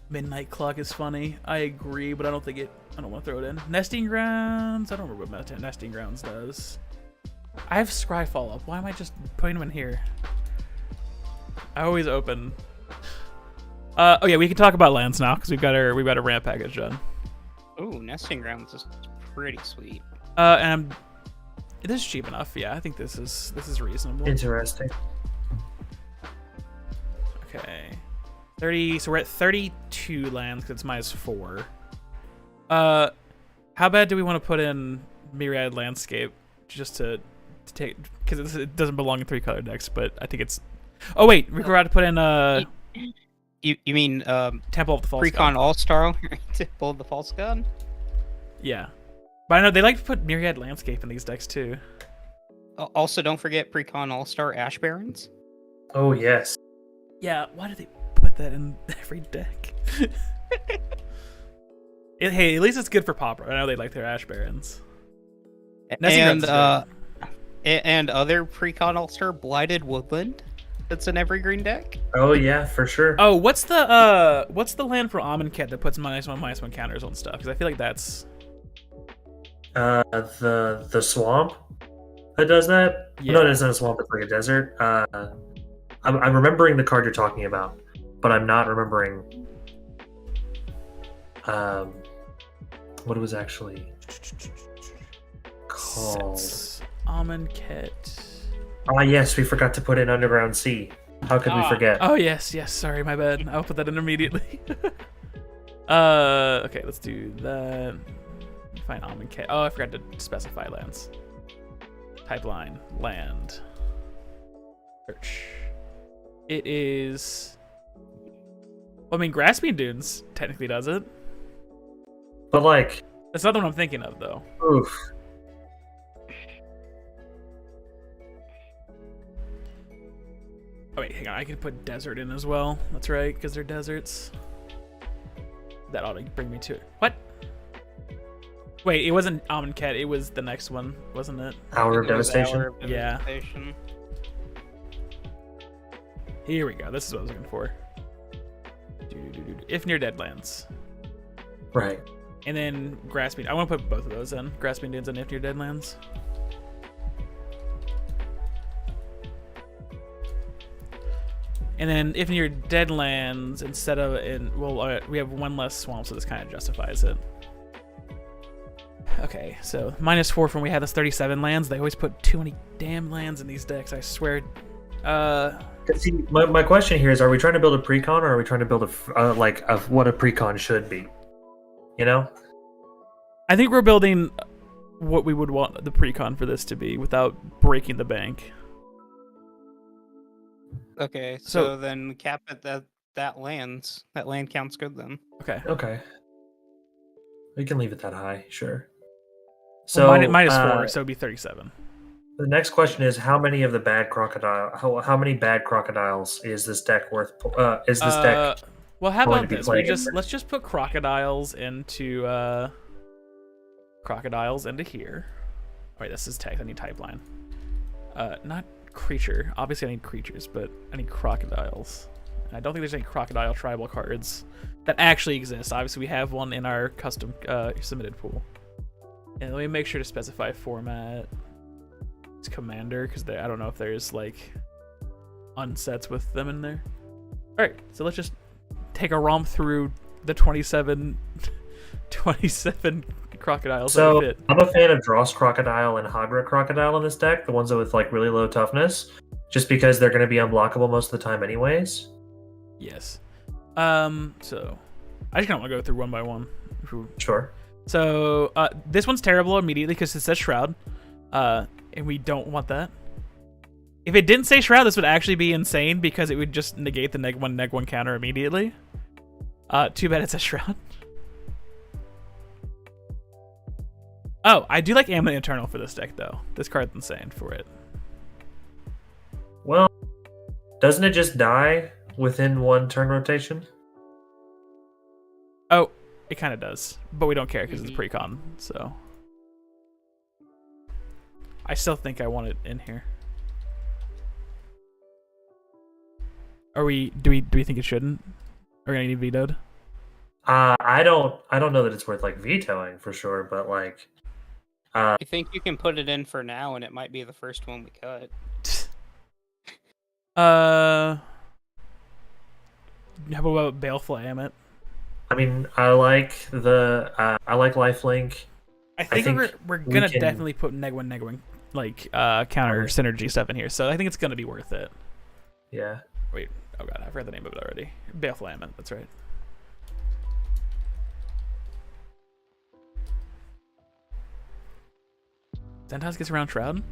Midnight Clock is funny. I agree, but I don't want to throw it in. Nesting Grounds? I don't remember what Nesting Grounds does. I have Scryfall up. Why am I just putting them in here? I always open. Oh yeah, we can talk about lands now because we've got a ramp package done. Ooh, Nesting Grounds is pretty sweet. And this is cheap enough. Yeah, I think this is reasonable. Interesting. Okay, 30. So we're at 32 lands because it's -4. How bad do we want to put in Myriad Landscape just to take, because it doesn't belong in 3-color decks, but I think it's. Oh wait, we're about to put in You mean Temple of the False Precon God. All-Star? Temple of the False God? Yeah, but I know they like to put Myriad Landscape in these decks too. Also, don't forget Precon All-Star Ash Barons. Oh, yes. Yeah, why do they put that in every deck? Hey, at least it's good for Pauper. I know they like their Ash Barons. And other Precon All-Star Blighted Woodland that's in every green deck. Oh, yeah, for sure. Oh, what's the land for Amonkhet that puts -1/-1 counters on stuff? Because I feel like that's The swamp that does that? Yeah. No, it's not a swamp, it's like a desert. I'm remembering the card you're talking about, but I'm not remembering what it was actually called. Amonkhet. Ah, yes, we forgot to put in Underground Sea. How could we forget? Oh yes, sorry, my bad. I'll put that in immediately. Okay, let's do that. Find Amonkhet. Oh, I forgot to specify lands. Pipeline, land. Search. It is. Well, I mean, Grasping Dunes technically does it. But like, That's not the one I'm thinking of, though. oof. Oh wait, hang on. I can put desert in as well. That's right, because they're deserts. That ought to bring me to it. What? Wait, it wasn't Amonkhet. It was the next one, wasn't it? Hour of It was Devastation. Hour of Yeah. Devastation. Here we go. This is what I was looking for. If near Deadlands. Right. And then Grasping. I want to put both of those in. Grasping Dunes and If near Deadlands. And then if near Deadlands, instead of we have one less swamp, so this kind of justifies it. Okay, so -4 from we had this 37 lands. They always put too many damn lands in these decks, I swear. See, my question here is: are we trying to build a precon, or are we trying to build what a precon should be? You know? I think we're building what we would want the precon for this to be without breaking the bank. Okay, So- so then cap it that lands. That land counts good then. Okay. Okay. We can leave it that high, sure. So So -4, so it'd be 37. The next question is: how many of the bad crocodile? How many bad crocodiles is this deck worth? Is this deck? Well, how going about to be this? playing it Let's just put crocodiles into here. Wait, this is text. I need type line. Not creature. Obviously, I need creatures, but I need crocodiles. And I don't think there's any crocodile tribal cards that actually exist. Obviously, we have one in our custom submitted pool. And let me make sure to specify format. It's commander, because I don't know if there's like unsets with them in there. All right, so let's just take a romp through the 27 crocodiles that So fit. I'm a fan of Dross Crocodile and Hadra Crocodile in this deck, the ones with like really low toughness, just because they're going to be unblockable most of the time anyways. Yes. So I just kind of want to go through one by one. Sure. So this one's terrible immediately because it says Shroud, and we don't want that. If it didn't say Shroud, this would actually be insane because it would just negate the neg1 counter immediately. Too bad it says Shroud. Oh, I do like Amulet Eternal for this deck, though. This card's insane for it. Well, doesn't it just die within one turn rotation? Oh, it kind of does. But we don't care because it's Precon, so... I still think I want it in here. Do we think it shouldn't? Are we gonna need vetoed? I don't know that it's worth like vetoing for sure, but like I think you can put it in for now, and it might be the first one we cut. How about Baleful Amet? I mean, I like Lifelink. I think we're gonna definitely put neg1 like counter synergy stuff in here, so I think it's gonna be worth it. Yeah. Wait, oh god, I forgot the name of it already. Baleful Amet, that's right. Zentos gets around Shroud.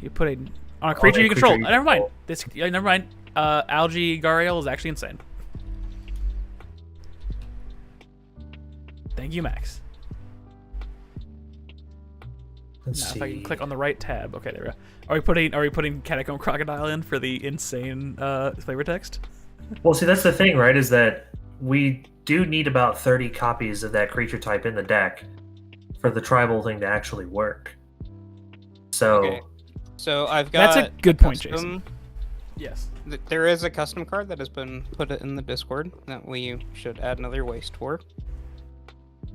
You put it on a creature you control. Never mind. Never mind. Algae Gariel is actually insane. Thank you, Max. Let's now, see. if I can click on the right tab. Okay, there we go. Are we putting Catacomb Crocodile in for the insane flavor text? Well, see, that's the thing, right? Is that we do need about 30 copies of that creature type in the deck for the tribal thing to actually work. So, Okay. So I've got. That's a good point, Jason. Yes. There is a custom card that has been put in the Discord that we should add another waste for.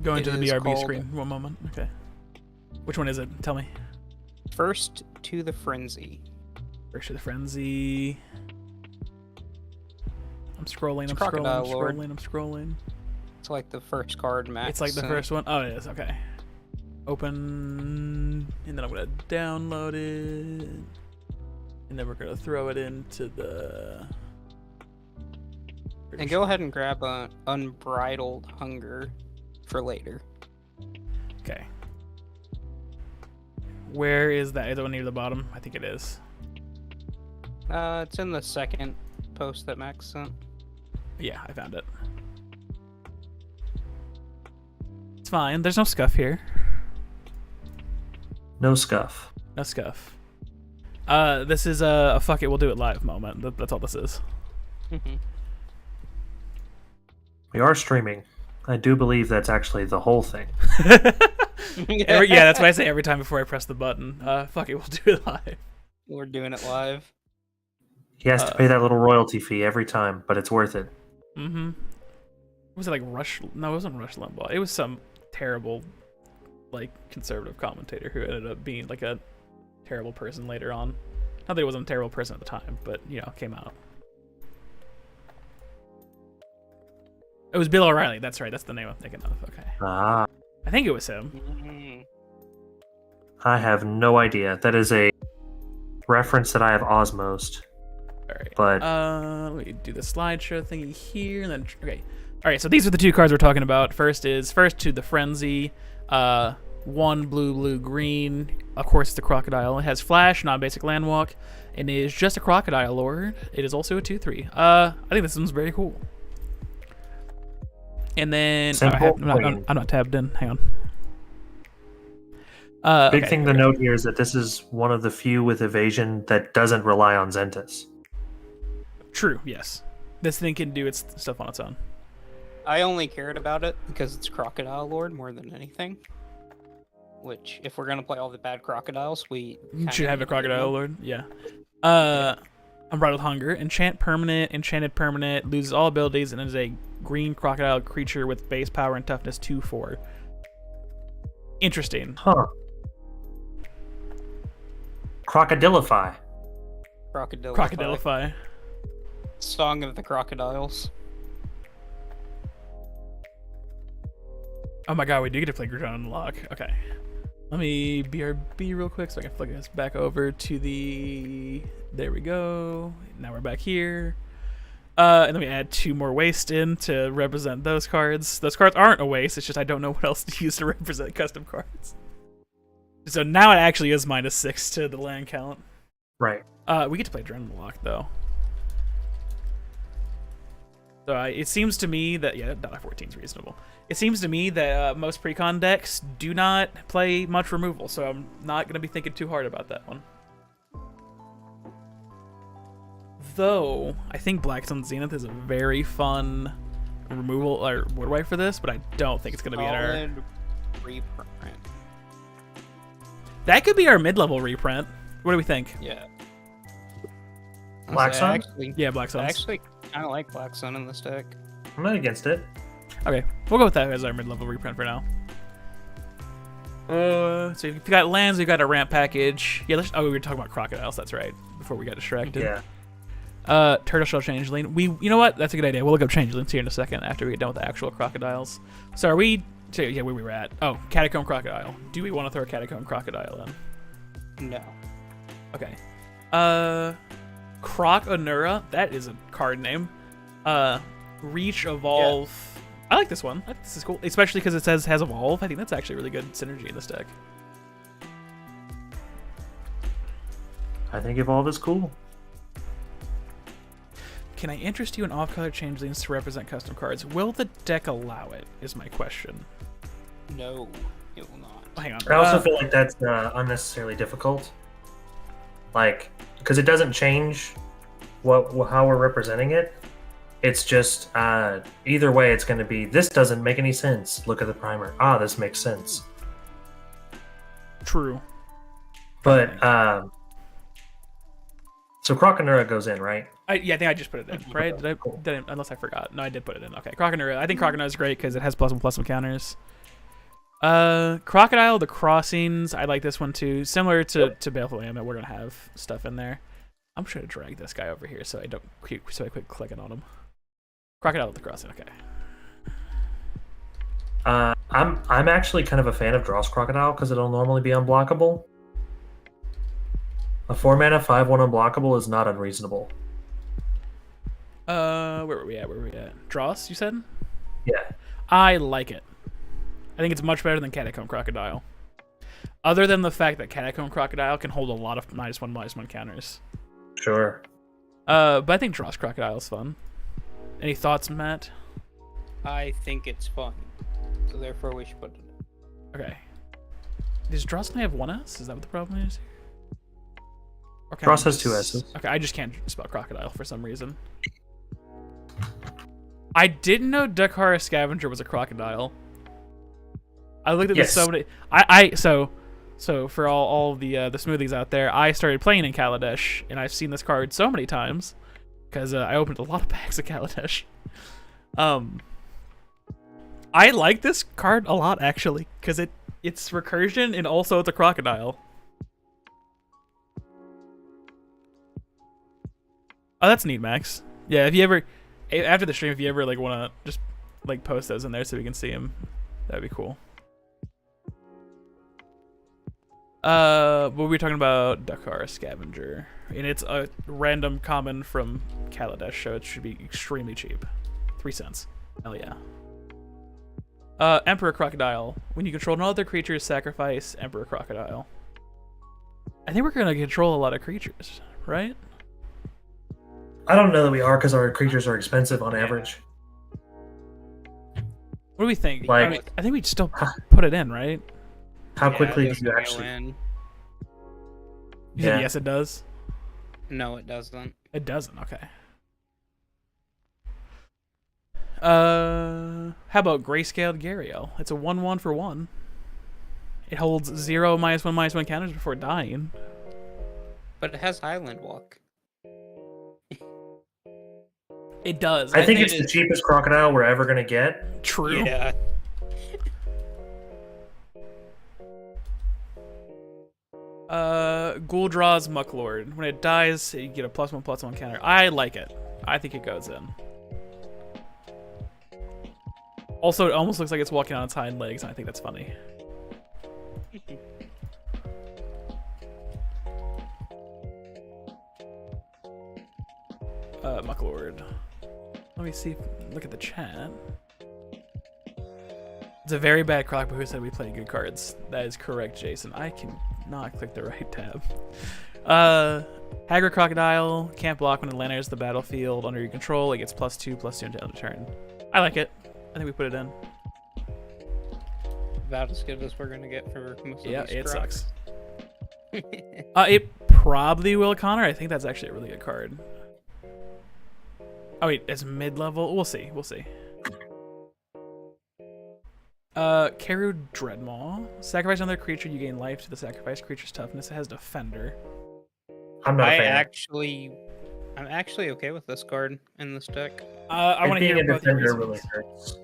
Going to the is BRB called- screen. One moment. Okay. Which one is it? Tell me. First to the Frenzy. First to the Frenzy. I'm scrolling. I'm Crocodile Lord. I'm scrolling. It's like the first card, Max. It's like the first one. Oh, it is. Okay. Open, and then I'm gonna download it, and then we're gonna throw it into the. And go ahead and grab a Unbridled Hunger for later. Okay. Where is that? Is it near the bottom? I think it is. It's in the second post that Max sent. Yeah, I found it. It's fine. There's no scuff here. no scuff. No scuff. This is a fuck it, we'll do it live moment. That's all this is. We are streaming. I do believe that's actually the whole thing. Yeah, that's what I say every time before I press the button. Fuck it, we'll do it live. We're doing it live. He has to pay that little royalty fee every time, but it's worth it. Mm-hmm. Was it like Rush? No, it wasn't Rush Limbaugh. It was some terrible, like, conservative commentator who ended up being like a terrible person later on. Not that he wasn't a terrible person at the time, but, you know, came out. It was Bill O'Reilly. That's right. That's the name I'm thinking of. Okay. Ah, I think it was him. I have no idea. That is a reference that I have osmosed. All right. But let me do the slideshow thingy here, and then okay. All right. So these are the two cards we're talking about. First to the Frenzy. One blue, green. Of course, it's the Crocodile. It has Flash, non-basic land walk, and it is just a Crocodile Lord. It is also a 2/3. I think this one's very cool. And then I'm not tabbed in. Hang on. Big thing to note here is that this is one of the few with evasion that doesn't rely on Zentos. True. Yes. This thing can do its stuff on its own. I only cared about it because it's Crocodile Lord more than anything. Which, if we're gonna play all the bad crocodiles, we should have a Crocodile Lord. Yeah. Unbridled Hunger. Enchanted permanent, loses all abilities, and is a green crocodile creature with base power and toughness 2/4. Interesting. Huh. Crocodilify. Crocodilify. Song of the Crocodiles. Oh my god, we do get to play Groudon Unlock. Okay. Let me BRB real quick so I can flick us back over to the... There we go. Now we're back here. And then we add 2 more waste in to represent those cards. Those cards aren't a waste, it's just I don't know what else to use to represent custom cards. So now it actually is -6 to the land count. Right. We get to play Adrenaline Lock, though. So it seems to me that, yeah, $1.14 is reasonable. It seems to me that most precon decks do not play much removal, so I'm not going to be thinking too hard about that one. Though, I think Blackstone Zenith is a very fun removal or board wipe for this, but I don't think it's going to be in our... reprint. That could be our mid-level reprint. What do we think? Yeah. Black Sun? Actually, Yeah, Black Suns. I actually kind of like Black Sun in this deck. I'm not against it. Okay, we'll go with that as our mid-level reprint for now. So if you got lands, we got a ramp package. Yeah, we were talking about crocodiles. That's right. Before we got distracted. Yeah. Turtle Shell Changeling. You know what? That's a good idea. We'll look up Changelings here in a second after we get done with the actual crocodiles. So are we? So yeah, where we were at. Oh, Catacomb Crocodile. Do we want to throw a Catacomb Crocodile in? No. Okay. Croc Onura. That is a card name. Reach Evolve. Yeah. I like this one. I think this is cool, especially because it says has Evolve. I think that's actually really good synergy in this deck. I think Evolve is cool. Can I interest you in off-color changelings to represent custom cards? Will the deck allow it, is my question. No, it will not. Oh, hang on. I also feel like that's unnecessarily difficult. Like, because it doesn't change how we're representing it. It's just, either way, it's going to be, this doesn't make any sense. Look at the primer. Ah, this makes sense. True. But, so Croconura goes in, right? Yeah, I think I just put it in, right? Did I, unless I forgot. No, I did put it in. Okay, Croconura. I think Croconura is great because it has +1/+1 counters. Crocodile, the Crossings. I like this one too. Similar to Baleful Amulet, we're gonna have stuff in there. I'm just gonna drag this guy over here so I quit clicking on him. Crocodile with the Crossing. Okay. I'm actually kind of a fan of Dross Crocodile because it'll normally be unblockable. A 4-mana 5/1 unblockable is not unreasonable. Where were we at? Dross, you said? Yeah. I like it. I think it's much better than Catacomb Crocodile. Other than the fact that Catacomb Crocodile can hold a lot of -1/-1 counters. Sure. But I think Dross Crocodile is fun. Any thoughts, Matt? I think it's fun, so therefore we should put it in. Okay. Does Dross only have 1S? Is that what the problem is? Dross has 2 S's. Okay, I just can't spell crocodile for some reason. I didn't know Dakara Scavenger was a crocodile. I looked at this so many. So for all of the smoothies out there, I started playing in Kaladesh, and I've seen this card so many times because I opened a lot of packs of Kaladesh. I like this card a lot actually because it's recursion and also it's a crocodile. Oh, that's neat, Max. Yeah, if you ever, after the stream, if you ever like want to just like post those in there so we can see them, that'd be cool. What were we talking about? Dakar Scavenger, and it's a random common from Kaladesh, so it should be extremely cheap, 3 cents. Hell yeah. Emperor Crocodile. When you control no other creatures, sacrifice Emperor Crocodile. I think we're gonna control a lot of creatures, right? I don't know that we are because our creatures are expensive on average. What do we think? Like, I think we'd still put it in, right? How quickly do you actually? You said yes, it does. No, it doesn't. It doesn't. Okay. How about Grayscaled Gariel? It's a 1/1 for 1. It holds 0 -1/-1 counters before dying. But it has Highland Walk. It does. I think it's the cheapest crocodile we're ever gonna get. True. Yeah. Gul'Dra's Mucklord. When it dies, you get a +1/+1 counter. I like it. I think it goes in. Also, it almost looks like it's walking on its hind legs, and I think that's funny. Mucklord. Let me see. Look at the chat. It's a very bad croc, but who said we play good cards? That is correct, Jason. I can not click the right tab. Haggard Crocodile can't block when it enters the battlefield under your control. It gets +2/+2 until end of turn. I like it. I think we put it in. About as good as we're gonna get for most of Yeah, these it crocs. sucks. It probably will, Connor. I think that's actually a really good card. Oh wait, it's mid-level. We'll see. We'll see. Karu Dreadmaw. Sacrifice another creature, you gain life to the sacrifice creature's toughness. It has Defender. I'm not a fan. I'm actually okay with this card in this deck. I want to hear being a both your defender reasons. really hurts.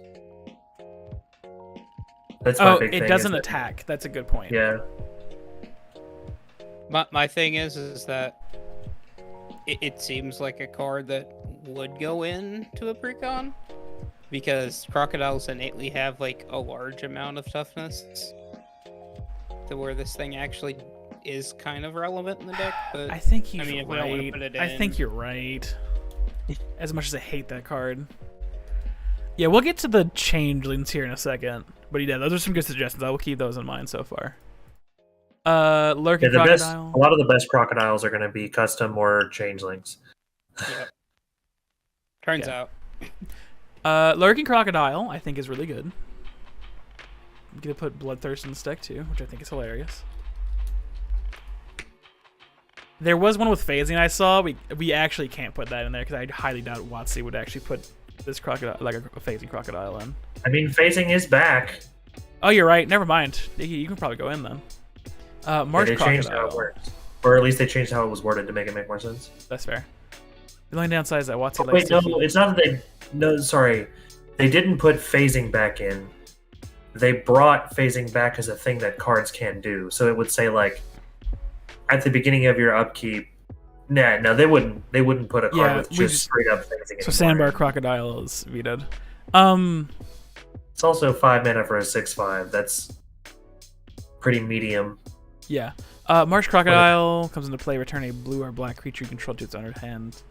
That's my big thing. It doesn't is that- attack. That's a good point. Yeah. My thing is that it seems like a card that would go into a precon because crocodiles innately have like a large amount of toughness to where this thing actually is kind of relevant in the deck. But I think you're I mean, if we don't wanna right. put it I in- think you're right. As much as I hate that card. Yeah, we'll get to the changelings here in a second. But yeah, those are some good suggestions. I will keep those in mind so far. Lurking Crocodile. A lot of the best crocodiles are going to be custom or changelings. Yep. Turns Yeah. out. Lurking Crocodile, I think, is really good. I'm gonna put Bloodthirst in this deck too, which I think is hilarious. There was one with phasing I saw. We actually can't put that in there because I highly doubt WotC would actually put this crocodile, like a phasing crocodile, in. I mean, phasing is back. Oh, you're right. Never mind. You can probably go in then. Marsh They changed how it Crocodile. works. Or at least they changed how it was worded to make it make more sense. That's fair. The only downside is that WotC likes Wait, to no, it's not that they... No, sorry. They didn't put phasing back in. They brought phasing back as a thing that cards can do. So it would say, like, at the beginning of your upkeep... Nah, no, they wouldn't put a card with just straight up phasing. So Sandbar Crocodile is vetoed. It's also 5 mana for a 6/5. That's pretty medium. Yeah. Marsh Crocodile comes into play. Return a blue or black creature you control to its under hand.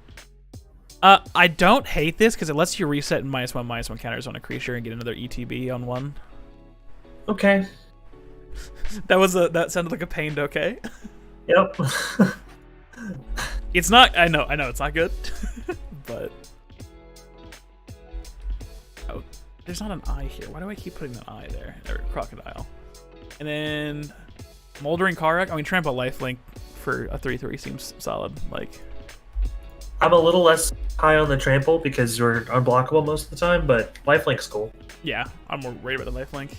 I don't hate this because it lets you reset and -1/-1 counters on a creature and get another ETB on one. Okay. That sounded like a pained okay. Yep. It's not. I know it's not good, but oh, there's not an eye here. Why do I keep putting an eye there? Or crocodile, and then Moldering Karak. I mean, Trample Lifelink for a 3/3 seems solid. Like, I'm a little less high on the trample because you're unblockable most of the time, but lifelink's cool. yeah, I'm more worried about the lifelink.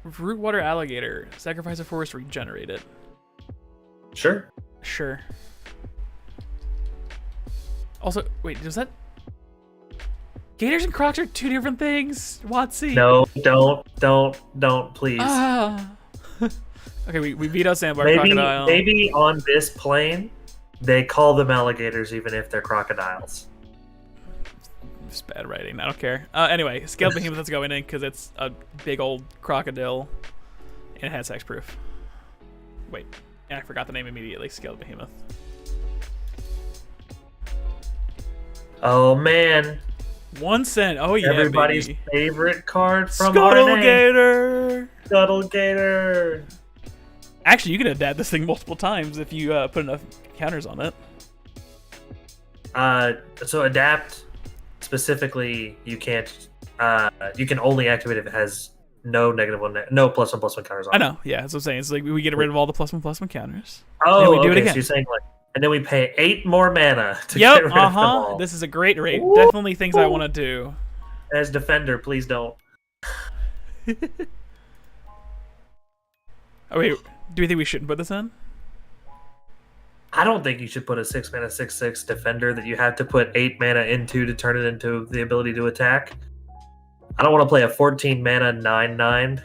Rootwater Alligator. Sacrifice a forest, regenerate it. Sure. Sure. Also, wait, does that... Gators and Crocs are two different things? WotC. No, don't, please. Okay, we beat out Sandbar Crocodile. Maybe on this plane, they call them alligators even if they're crocodiles. It's bad writing. I don't care. Anyway, Scaled Behemoth is going in because it's a big old crocodile and it has hexproof. Wait, I forgot the name immediately. Scaled Behemoth. Oh man. 1 cent. Oh yeah, Everybody's baby. favorite card from Scuttlegator. Scuttlegator. Actually, you can adapt this thing multiple times if you put enough counters on it. So adapt specifically, you can't. You can only activate if it has no -1, no +1/+1 counters on it. I know. Yeah, that's what I'm saying. It's like we get rid of all the +1/+1 counters. Oh, and we do it okay. again. So you're saying like, and then we pay 8 more mana to Yep. get rid of them all. This is a great rate. Definitely things I want to do. As defender, please don't. Oh wait, do we think we shouldn't put this in? I don't think you should put a 6 mana 6/6 defender that you have to put 8 mana into to turn it into the ability to attack. I don't want to play a 14 mana 9/9.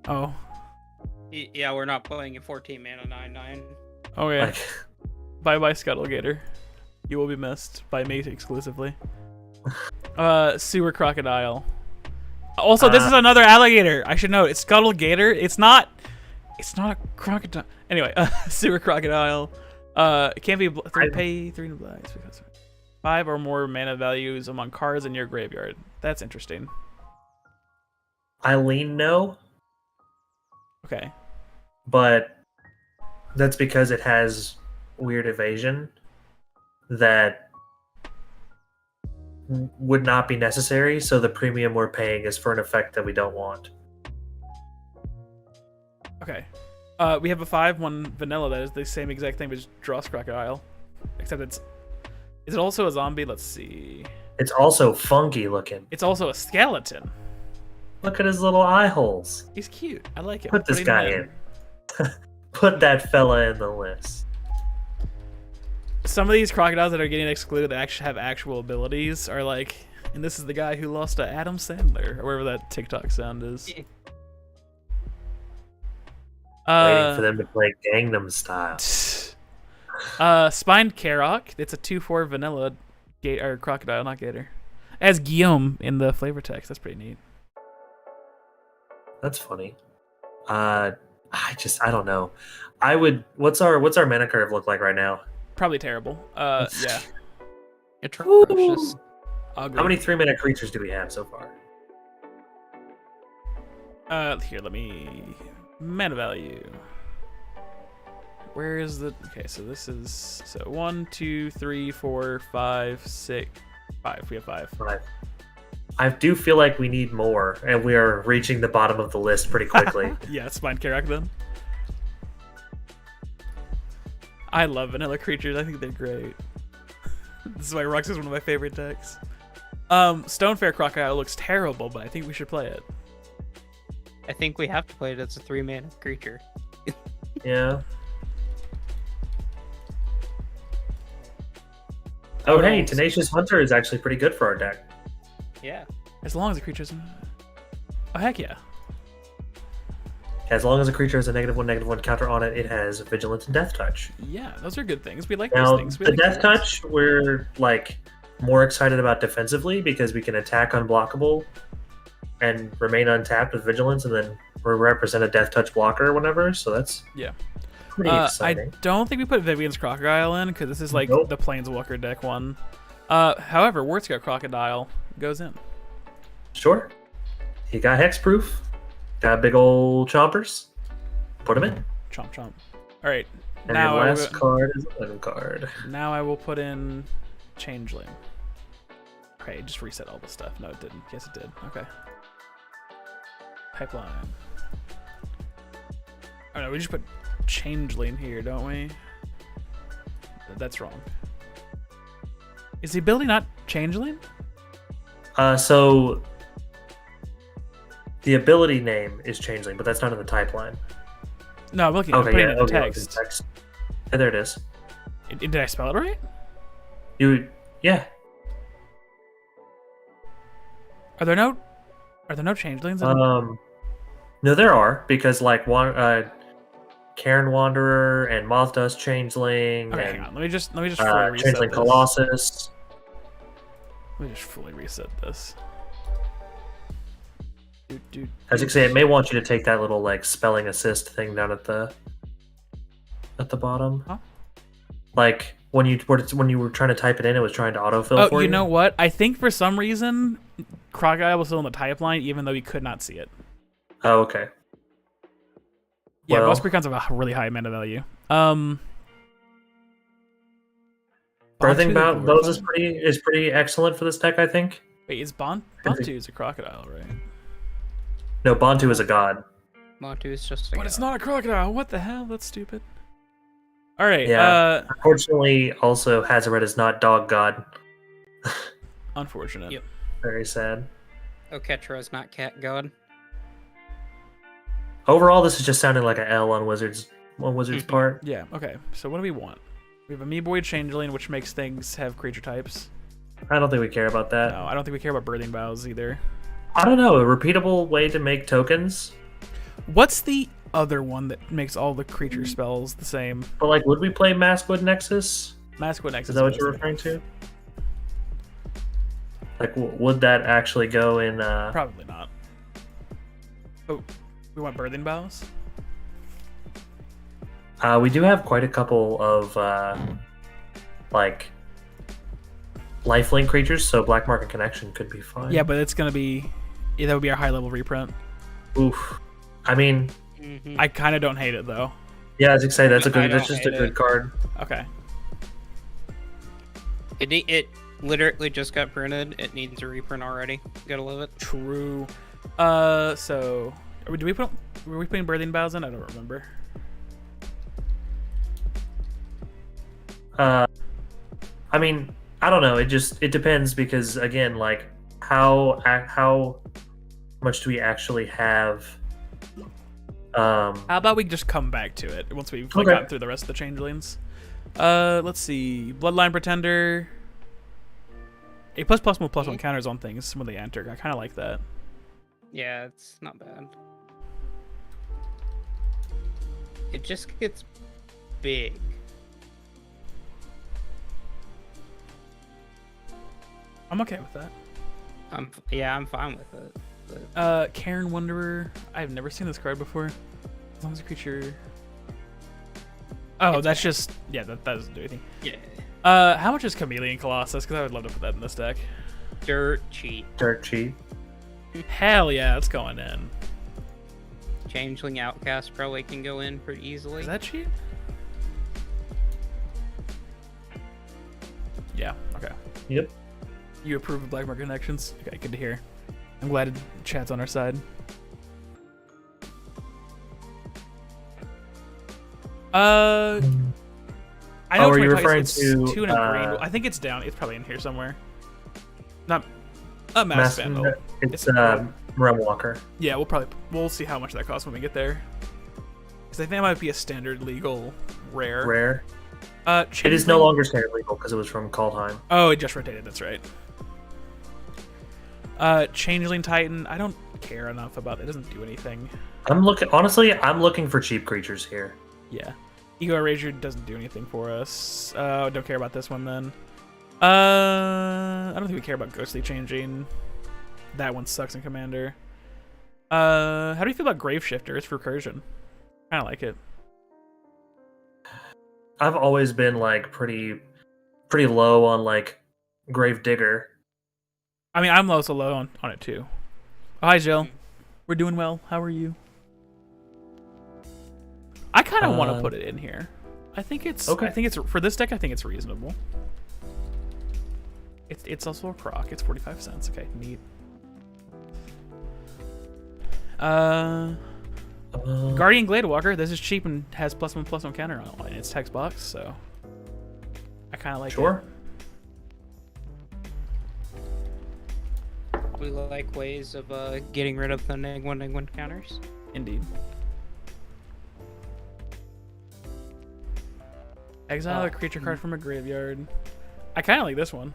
Oh. Yeah, we're not playing a 14 mana 9/9. Okay. Like, Bye bye Scuttlegator. You will be missed by me exclusively. Sewer Crocodile. Also, this is another alligator. I should know. It's Scuttlegator. It's not a crocodile. Anyway, Sewer Crocodile. It can't be pay 3 black. 5 or more mana values among cards in your graveyard. That's interesting. I lean no, Okay. but that's because it has weird evasion that would not be necessary, so the premium we're paying is for an effect that we don't want. Okay. We have a 5/1 vanilla that is the same exact thing, but just draws Crocodile. Except it's... Is it also a zombie? Let's see. It's also funky looking. It's also a skeleton. Look at his little eye holes. He's cute. I like him. Put this Putting guy him in. Put that fella in the list. Some of these crocodiles that are getting excluded that actually have actual abilities are like, and this is the guy who lost to Adam Sandler, or wherever that TikTok sound is. Waiting for them to play Gangnam Style. Spined Karok. It's a 2/4 vanilla or crocodile, not gator. As Guillaume in the flavor text. That's pretty neat. That's funny. I don't know. What's our mana curve look like right now? Probably terrible. Yeah. Atrocious. Ugly. How many 3-mana creatures do we have so far? Here, let me... Mana value. Where is the... Okay, so this is... So 1, 2, 3, 4, 5, 6... 5. We have 5. 5. I do feel like we need more, and we are reaching the bottom of the list pretty quickly. Yeah, Spine Karak then. I love vanilla creatures. I think they're great. This is why Rux is one of my favorite decks. Stonefair Crocodile looks terrible, but I think we should play it. I think we have to play it as a 3-mana creature. Yeah. Oh, hey, Tenacious Hunter is actually pretty good for our deck. Yeah. As long as the creature's... Oh, heck yeah. As long as a creature has a -1/-1 counter on it, it has Vigilance and Death Touch. Yeah, those are good things. We like Now, those things. We the like Death those. Touch, we're like more excited about defensively because we can attack unblockable and remain untapped with Vigilance, and then we represent a Death Touch blocker or whatever. So that's pretty I exciting. don't think we put Vivian's Crocodile in because this is like Nope. the Planeswalker deck one. However, Wartscout Crocodile goes in. Sure. He got Hexproof. Got big old chompers. Put him in. Chomp chomp. All right. And Now your I last will, card is a 11 card. now I will put in Changeling. Okay, just reset all the stuff. No, it didn't. Yes, it did. Okay. Pipeline. Oh no, we just put Changeling here, don't we? That's wrong. Is the ability not Changeling? So the ability name is Changeling, but that's not in the type line. No, I'm looking. I'm putting it in the text. Yeah, there it is. Did I spell it right? Yeah. Are there no changelings? No, there are, because like Karen Wanderer and Moth Dust Changeling Okay, and hang on. Let me just fully reset Changeling this. Colossus. Let me just fully reset this. As you can say, it may want you to take that little like spelling assist thing down at the bottom. Huh? Like when you were trying to type it in, it was trying to autofill for you. Oh, you know what? I think for some reason, Crocodile was still in the type line, even though we could not see it. Oh, okay. Yeah, Well, most precons have a really high mana value. Birthing Bantu, Bows is pretty excellent for this deck, I think. Wait, is Bantu is a crocodile, right? No, Bantu is a god. Montu is just a But it's not a crocodile. What the hell? That's stupid. All right. Yeah. Unfortunately, also Hazaret is not dog god. Unfortunate. Yep. Very sad. Oketra is not cat god. Overall, this is just sounding like an L on Wizards part. Yeah. Okay. So what do we want? We have a Meeboid Changeling, which makes things have creature types. I don't think we care about that. No, I don't think we care about Birthing Bows either. I don't know. A repeatable way to make tokens. What's the other one that makes all the creature spells the same? But like, would we play Maskwood Nexus? Maskwood Nexus. Is that what you're referring to? Like, would that actually go in? Probably not. Oh, we want Birthing Bows? We do have quite a couple of like lifelink creatures, so Black Market Connection could be fine. Yeah, but it's gonna be that would be our high level reprint. Oof. I mean, I kind of don't hate it though. yeah, I was gonna say that's just a hate good it. card. Okay. It literally just got printed. It needs a reprint already. Gotta love it. True. So were we putting Birthing Bows in? I don't remember. I mean, I don't know. It depends because again, like how much do we actually have? How about we just come back to it once we've like, Okay. gotten through the rest of the changelings? Let's see. Bloodline Pretender. A ++++1 counters on things when they enter. I kind of like that. Yeah, it's not bad. It just gets big. I'm okay with that. I'm fine with it. But Karen Wanderer. I've never seen this card before. As long as a creature. Oh, It's that's bad. just that doesn't do anything. yeah, How much is Chameleon Colossus? Because I would love to put that in this deck. dirt cheap. Dirt cheap. Hell yeah, it's going in. Changeling Outcast probably can go in pretty easily. Is that cheap? Yeah. Okay. Yep. You approve of Black Market Connections? Okay, good to hear. I'm glad chat's on our side. I know are it's you my referring it's to, 2 and a green. I think it's down. It's probably in here somewhere. Not a Mass Vandal. It's Realm Walker. Yeah, we'll see how much that costs when we get there. Because I think that might be a standard legal rare. Rare. It is no longer standard legal because it was from Kaldheim. Oh, it just rotated. That's right. Changeling Titan. I don't care enough about it. It doesn't do anything. I'm looking for cheap creatures here. Yeah. Ego Erasure doesn't do anything for us. Don't care about this one then. I don't think we care about Ghostly Changing. That one sucks in Commander. How do you feel about Grave Shifter? It's for Recursion. I kind of like it. I've always been like pretty low on like Grave Digger. I mean, I'm also low on it too. Oh, hi, Jill. We're doing well. How are you? I kind of want to put it in here. I think it's okay. I think it's for this deck. I think it's reasonable. It's also a croc. It's 45 cents. Okay, neat. Guardian Gladewalker. This is cheap and has +1/+1 counter on its text box, so I kind of like Sure. it. We like ways of getting rid of the -1/-1 counters. Indeed. Exile a creature card from a graveyard. I kind of like this one.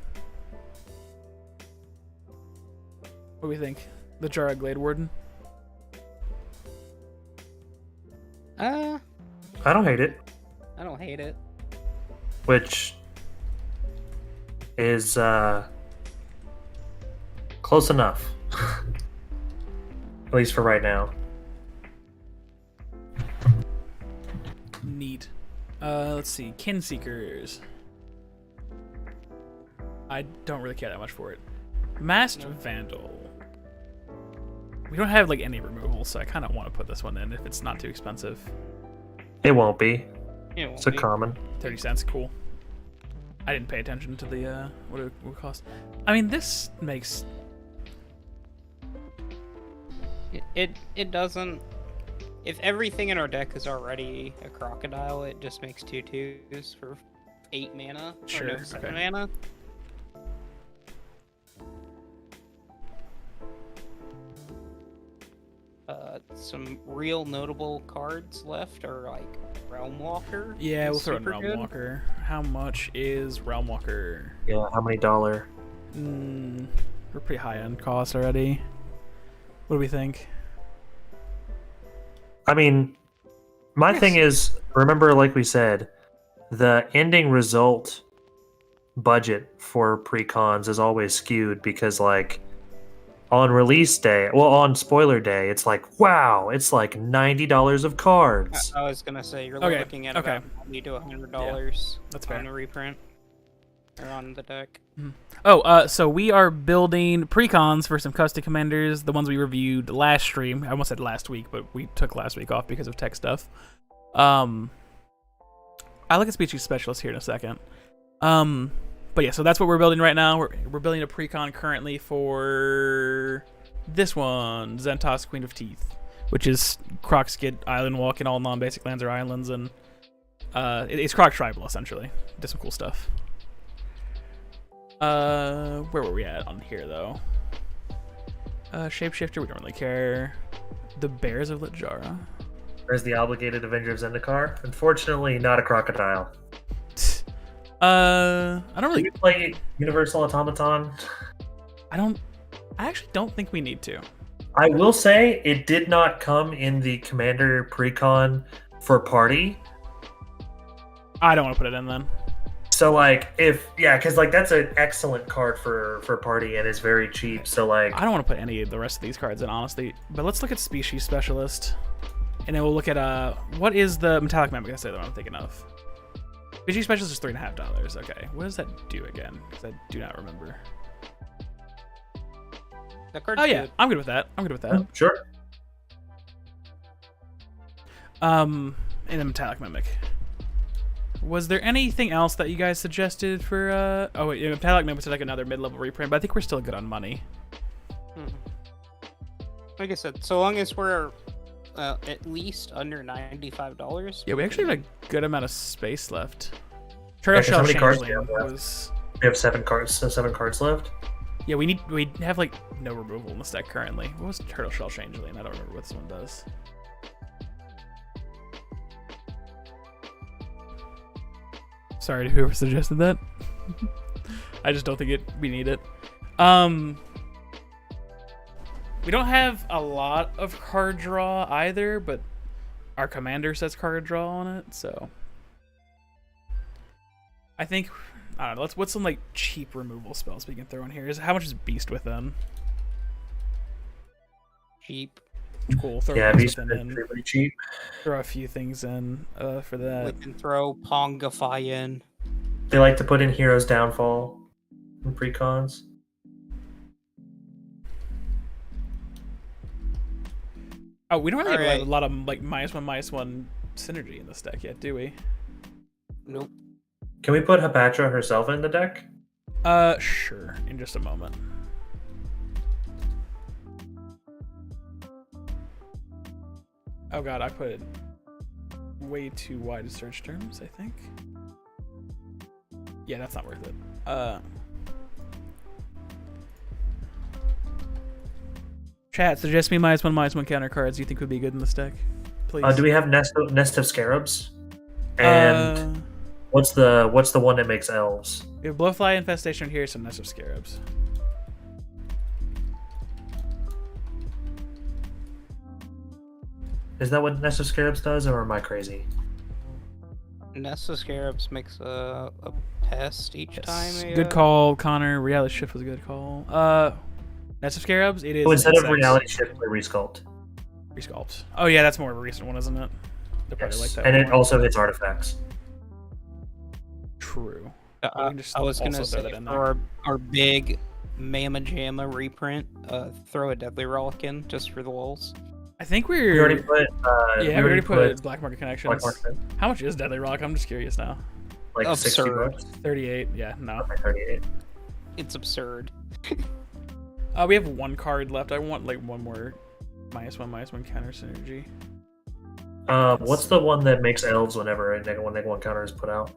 What do we think? The Jara Glade Warden. I don't hate it. I don't hate it. Which is close enough. At least for right now. Neat. Let's see. Kinseekers. I don't really care that much for it. Masked Vandal. We don't have like any removal, so I kind of want to put this one in if it's not too expensive. It won't be. It It's a won't common. 30 cents, cool. I didn't pay attention to the what it would cost. I mean, this makes be. It doesn't. If everything in our deck is already a crocodile, it just makes 2/2s for 8 mana. Sure, Or no, 7 okay. mana. Some real notable cards left are like Realm Walker. yeah. is We'll throw in super Realm good. Walker. How much is Realm Walker? Yeah, how many dollar? We're pretty high on cost already. What do we think? I mean, my Yes. thing is, remember, like we said, the ending result budget for precons is always skewed because, like, on release day, well, on spoiler day, it's like, wow, it's like $90 of cards. I was gonna say you're Okay, looking at okay. about $90 to $100 That's on fair. the reprint. are on the deck. Oh, so we are building precons for some custom commanders, the ones we reviewed last stream. I almost said last week, but we took last week off because of tech stuff. I'll look at species specialist here in a second. But yeah, so that's what we're building right now. We're building a precon currently for this one, Zentos, Queen of Teeth, which is Croc's Skid Island Walk and all non-basic lands or islands, and it's Croc Tribal essentially. Did some cool stuff. Where were we at on here though? Shapeshifter, we don't really care. The Bears of Littjara. There's the Obligated Avenger of Zendikar. Unfortunately, not a crocodile. I don't really Do you play Universal Automaton? I actually don't think we need to. I will say it did not come in the Commander Precon for Party. I don't want to put it in then. So like because like that's an excellent card for Party and is very cheap. So like I don't want to put any of the rest of these cards in, honestly. But let's look at Species Specialist, and then we'll look at what is the Metallic Mimic? I say that I'm thinking of. Species Specialist is $3.50. Okay, what does that do again? Because I do not remember. That card's Oh yeah, good. I'm good with that. I'm good with that. Sure. And then Metallic Mimic. Was there anything else that you guys suggested for? Oh wait, Metallic Mimic was like another mid-level reprint, but I think we're still good on money. Like I said, so long as we're at least under $95. Yeah, we actually have a good amount of space left. Turtle Yeah, 'cause Shell how many cards Changeling do you have was. We have 7 cards. So 7 cards left. Yeah, we have like no removal in this deck currently. What was Turtle Shell Changeling? I don't remember what this one does. Sorry to whoever suggested that. I just don't think we need it. We don't have a lot of card draw either, but our commander says card draw on it, so I think I don't know. What's some like cheap removal spells we can throw in here? How much is Beast Within? Cheap. Cool. Throw Yeah, Beast Beast Within is in. pretty cheap. Throw a few things in for that. We can throw Pongify in. They like to put in Hero's Downfall in Precons. Oh, we don't really have Alright. a lot of like -1/-1 synergy in this deck yet, do we? Nope. Can we put Hapatra herself in the deck? Sure. In just a moment. Oh god, I put way too wide of search terms, I think. Yeah, that's not worth it. Chat, suggest me -1/-1 counter cards you think would be good in this deck, please. Do we have Nest of Scarabs? And what's the one that makes elves? we have Blowfly Infestation here, some Nest of Scarabs. Is that what Nest of Scarabs does, or am I crazy? Nest of Scarabs makes a pest each time. Good call, Connor. Reality Shift was a good call. Nest of Scarabs, it is. So instead of insects. Reality Shift, we Resculpt. Resculpt. Oh yeah, that's more of a recent one, isn't it? They'll probably like Yes. that And one it more. also hits artifacts. True. We can just I was gonna also throw say that in for there. our big Mamma Jamma reprint, throw a Deadly Relic in just for the lulz. I think We we're. already put. We already put Black Market Connections. Black Market, How much is Deadly Rock? I'm just curious now. like Absurd. $60. 38. Yeah, no. Like 38. It's absurd. We have one card left. I want like one more -1/-1 counter synergy. What's the one that makes elves whenever a -1 counter is put out?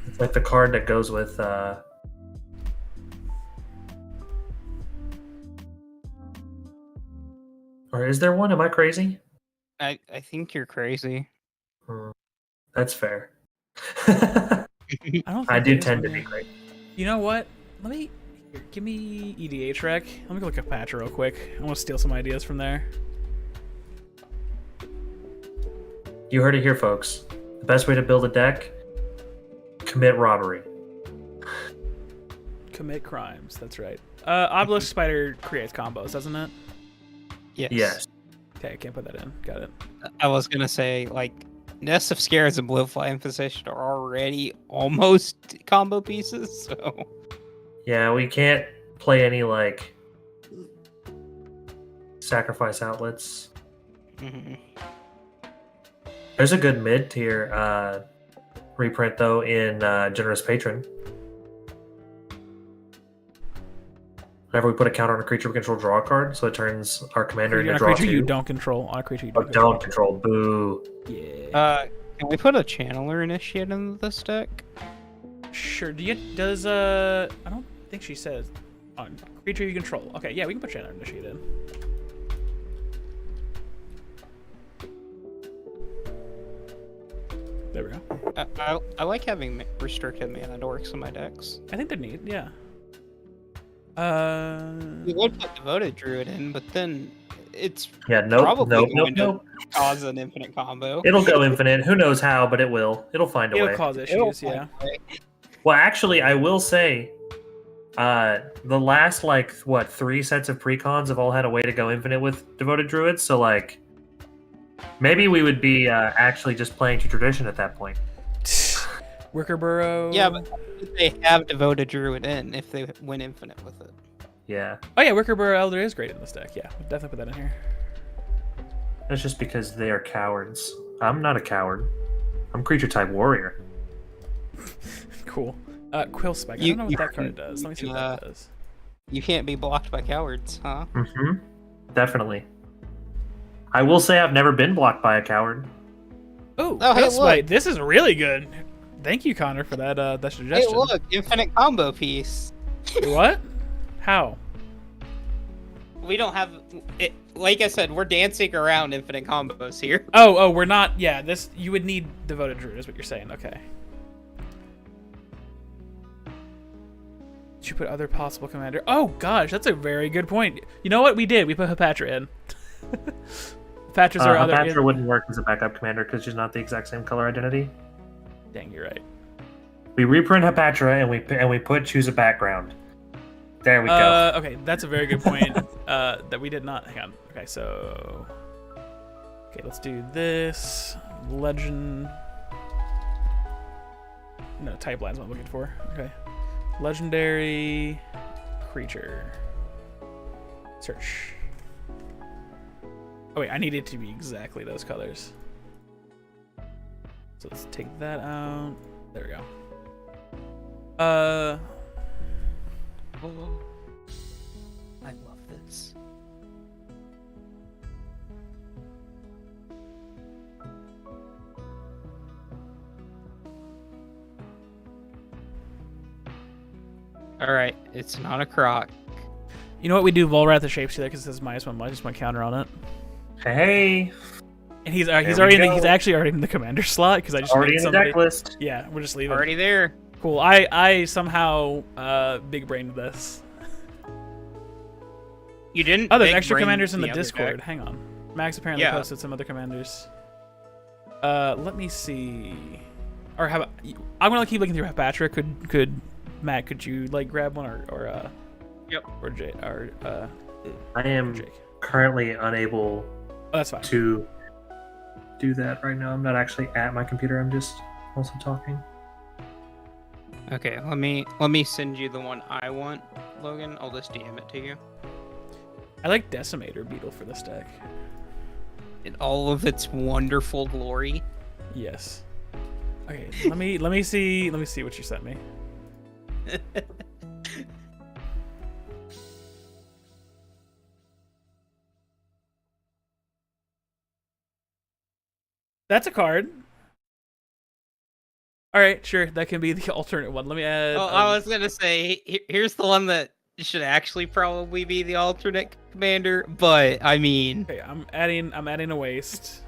It's like the card that goes with. Or is there one? Am I crazy? I think you're crazy. That's fair. I don't. Think I do there is tend to one be there. crazy. You know what? Give me EDH rec. Let me go look at Patch real quick. I want to steal some ideas from there. You heard it here, folks. The best way to build a deck: commit robbery. Commit crimes. That's right. Obelisk Spider creates combos, doesn't it? Yes. Okay, I can't put that in. Got it. I was gonna say like Nest of Scares and Blowfly Infestation are already almost combo pieces. So Yeah, we can't play any like sacrifice outlets. mhm. There's a good mid tier reprint though in Generous Patron. Whenever we put a counter on a creature we control, draw a card, so it turns our commander into On a draw creature 2. you don't control. On a creature you Oh, don't control. don't control. Boo. Yeah. Can we put a Channeler Initiate into this deck? Sure. Does I don't think she says on creature you control. Okay, yeah, we can put Channel Initiate in. There we go. I like having restricted mana dorks in my decks. I think they're neat. Yeah. We would put Devoted Druid in, but then it's Yeah, nope, probably nope, going nope. to cause an infinite combo. It'll go infinite. Who knows how, but it will. It'll find a It'll way. cause It'll issues. Yeah. find a way. Well, actually, I will say, the last like 3 sets of precons have all had a way to go infinite with Devoted Druids. So like, maybe we would be actually just playing to tradition at that point. Wicker Burrow. Yeah, but they have Devoted Druid in if they went infinite with it. Yeah, Oh yeah, Wicker Burrow Elder is great in this deck. Yeah, we'll definitely put that in here. that's just because they are cowards. I'm not a coward. I'm creature type warrior. Cool. Quill Spike. I You- don't know what you that card can- does. Let me see you what can, that does. You can't be blocked by cowards, huh? Mm-hmm. Definitely. I will say I've never been blocked by a coward. Oh, Oh, hey, Quill Spike. look. This is really good. Thank you, Connor, for that Hey, suggestion. look, infinite combo piece. What? How? We don't have it. Like I said, we're dancing around infinite combos here. Oh, we're not. Yeah, this you would need Devoted Druid, is what you're saying. Okay. Did you put other possible commander? Oh gosh, that's a very good point. You know what? We did. We put Hepatra in. Hepatra's our other. Hepatra wouldn't work as a backup commander because she's not the exact same color identity. Dang, you're right. We reprint Hepatra and we put choose a background. There we go. Okay, that's a very good point. That we did not. Hang on. Okay, so. Okay, let's do this. Legend. No, type land's what I'm looking for. Okay. Legendary creature. Search. Oh wait, I need it to be exactly those colors. So let's take that out. There we go. I love this. All right, it's not a croc. You know what we do? Volrath the Shapeshifter because it says -1/-1 counter on it. Hey, And he's we already go. he's actually already in the commander slot because I just already made in the somebody. deck list. Yeah, we're just leaving. Already there. Cool. I somehow big brained this. You didn't. Oh, there's big extra brain commanders in the other Discord. deck. Hang on. Max apparently Yeah. posted some other commanders. Let me see. Or how about I'm gonna keep looking through Hepatra. Could Matt? Could you like grab one or Yep. Or Jake or I am Jake? currently unable Oh, that's fine. to do that right now. I'm not actually at my computer. I'm just also talking. Okay, let me send you the one I want, Logan. I'll just DM it to you. I like Decimator Beetle for this deck. In all of its wonderful glory. Yes. Okay. Let me see what you sent me. That's a card. All right, sure. That can be the alternate one. Let me add. Oh, I was gonna say, here's the one that should actually probably be the alternate commander, but I mean, Okay, I'm adding a waste.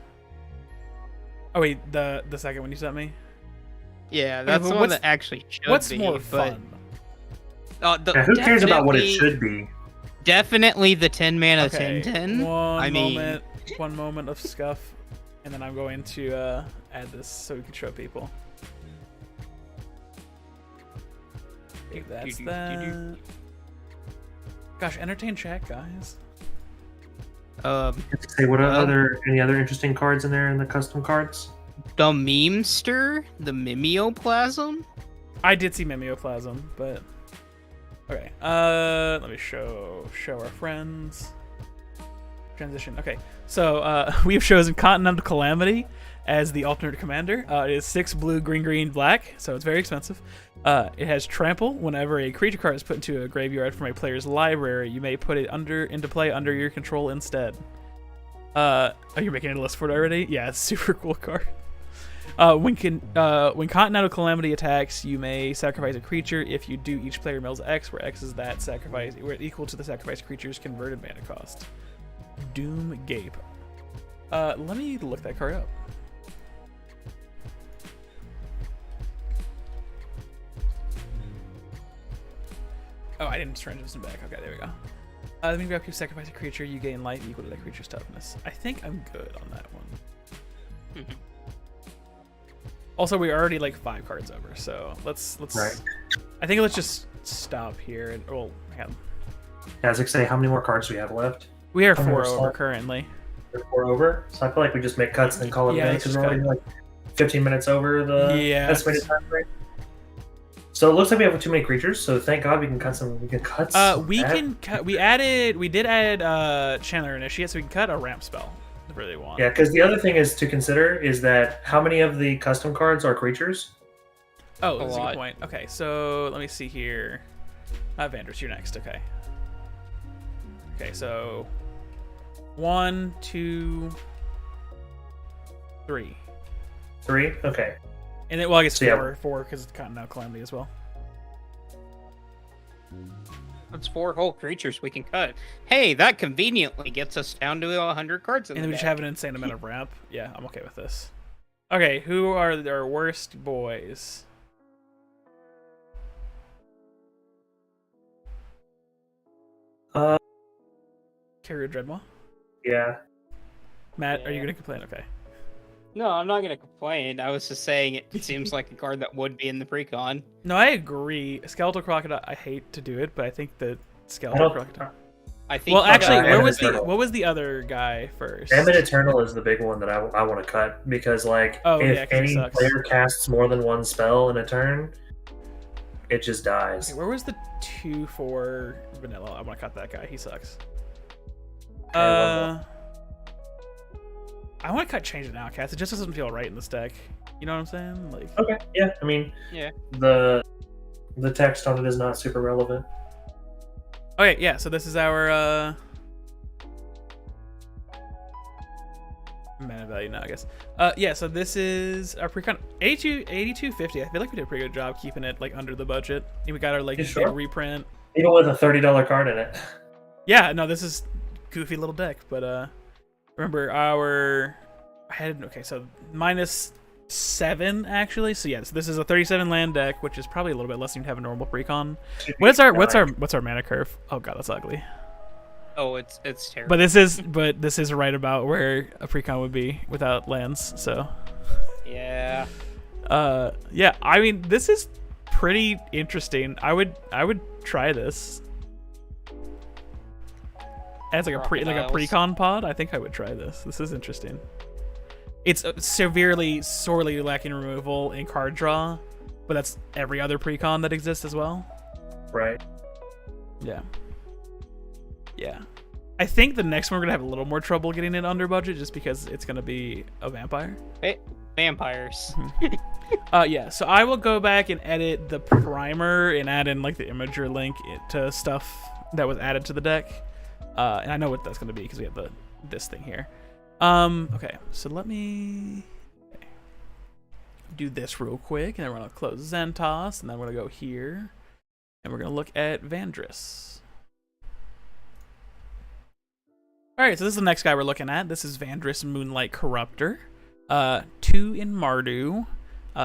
Oh wait, the second one you sent me. yeah, that's but the one what's- that actually should What's be. more but, fun? Yeah, who cares about what it definitely- should be? Definitely the 10 mana Okay, 10/10. one I mean, moment of scuff, and then I'm going to add this so we can show people. Okay, that's that. Gosh, entertain chat, guys. Say what are any other interesting cards in there in the custom cards? The memester, the mimeoplasm. I did see mimeoplasm, but okay. Let me show our friends. Transition. Okay, so we have chosen Continental Calamity as the alternate commander. It is 6 blue, green, green, black, so it's very expensive. It has trample. Whenever a creature card is put into a graveyard from a player's library, you may put it into play under your control instead. Oh, you're making a list for it already? Yeah, it's a super cool card. When Continental Calamity attacks, you may sacrifice a creature. If you do, each player mills X, where X is that sacrifice, where equal to the sacrificed creature's converted mana cost. Doom Gape. Let me look that card up. Oh, I didn't transition back. Okay, there we go. Let me grab you sacrifice a creature. You gain life equal to that creature's toughness. I think I'm good on that one. Also, we're already like 5 cards over, so let's. Right. I think let's just stop here and hang on. Yeah, I was gonna say, how many more cards do we have left? We are How 4 many over more currently. We're 4 over, so I feel like we just make cuts and call it a Yeah, day let's because just we're already like 15 minutes over the Yeah. estimated time frame. So it looks like we have too many creatures. So thank God we can cut some. We can cut. We can cut. We did add Chandler Initiate, so we can cut a ramp spell if we really want. Yeah, because the other thing is to consider is that how many of the custom cards are creatures? Oh, that's a good point. Okay, so let me see here. Vandris, you're next. Okay. Okay, so 1, 2, 3. 3. Okay. And then, well, I guess So, yeah. 4 because it's Continental Calamity as well. That's 4 whole creatures we can cut. Hey, that conveniently gets us down to 100 cards in And the then we just deck. have an insane amount of ramp. Yeah, I'm okay with this. Okay, who are our worst boys? Carrier Dreadmaw? Yeah. Matt, are you Yeah. going to complain? Okay. No, I'm not gonna complain. I was just saying it seems like a card that would be in the precon. No, I agree. Skeletal Crocodile, I hate to do it, but I think that I Skeletal don't- Crocodile. I think. Well, actually, Damned what was the other guy first? Damned Eternal is the big one that I want to cut because, like, Oh, yeah, if 'cause he any sucks. player casts more than one spell in a turn, it just dies. Okay, where was the 2/4 vanilla? I want to cut that guy. He sucks. well, I want to cut Change It Now, Cast. It just doesn't feel right in this deck. You know what I'm saying? Like, Okay, yeah. I mean, Yeah. the text on it is not super relevant. okay, yeah. So this is our mana value now, I guess. Yeah. So this is our precon 8250. I feel like we did a pretty good job keeping it like under the budget. And we got our like You sure? big reprint. Even with a $30 card in it. Yeah. No, this is goofy little deck, but remember okay, so -7 actually. So yes, this is a 37 land deck, which is probably a little bit less than you'd have a normal precon. What's our mana curve? Oh god, that's ugly. Oh, it's terrible. But this is right about where a precon would be without lands. So Yeah. yeah, I mean this is pretty interesting. I would try this as like a precon pod. I think I would try this. This is interesting. It's sorely lacking removal in card draw, but that's every other precon that exists as well. Right. Yeah. Yeah. I think the next one we're gonna have a little more trouble getting it under budget just because it's gonna be a vampire. Hey, vampires. Yeah, so I will go back and edit the primer and add in like the imager link to stuff that was added to the deck. And I know what that's gonna be because we have this thing here. Okay, so let me do this real quick, and then we're gonna close Zentos, and then we're gonna go here, and we're gonna look at Vandris. All right, so this is the next guy we're looking at. This is Vandris Moonlight Corruptor. 2 in Mardu.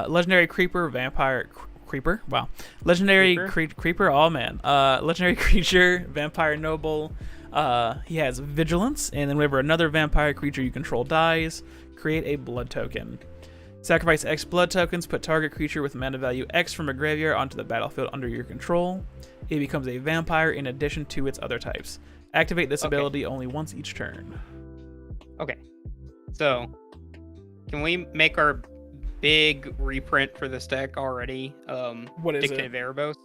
Legendary Creeper, Vampire Creeper. Wow. Legendary Creeper. Oh man. Legendary Creature, Vampire Noble. He has Vigilance, and then whenever another vampire creature you control dies, create a blood token. Sacrifice X blood tokens, put target creature with mana value X from a graveyard onto the battlefield under your control. It becomes a vampire in addition to its other types. Activate this ability only once each turn. Okay. So, can we make our big reprint for this deck already. What is Dictate it? of Erebos.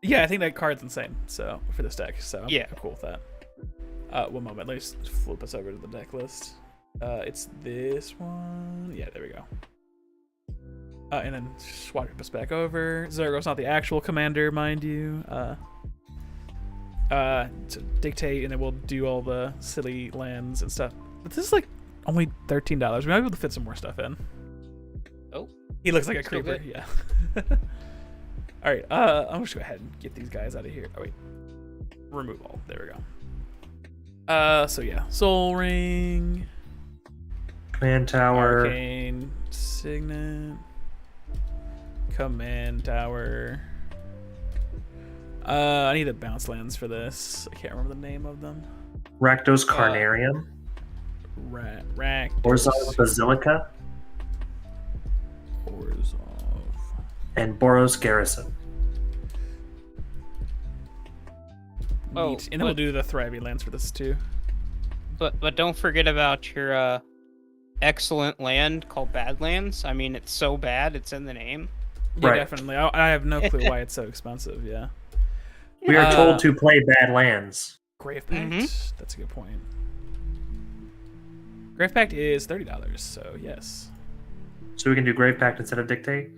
Yeah, I think that card's insane. So for this deck, so I'm Yeah. cool with that. One moment, let me just flip us over to the deck list. It's this one. Yeah, there we go. And then swap us back over. Zergo's not the actual commander, mind you. To dictate, and then we'll do all the silly lands and stuff. But this is like only $13. We might be able to fit some more stuff in. Oh, He looks like a still creeper. good. Yeah. All right. I'm just gonna go ahead and get these guys out of here. Oh wait. Remove all. There we go. So yeah, Soul Ring, Command Tower. Arcane Signet, Command Tower. I need the bounce lands for this. I can't remember the name of them. Rakdos Carnarium. Rack. Orzhov Basilica. Orzhov. And Boros Garrison. Oh, Neat. And then we'll do the Thriving lands for this too. But don't forget about your excellent land called Badlands. I mean, it's so bad, it's in the name. Yeah, Right. definitely. I have no clue why it's so expensive. Yeah. We are told to play bad lands. Grave Pact. That's a good point. Grave Pact is $30, so yes. So we can do Grave Pact instead of Dictate?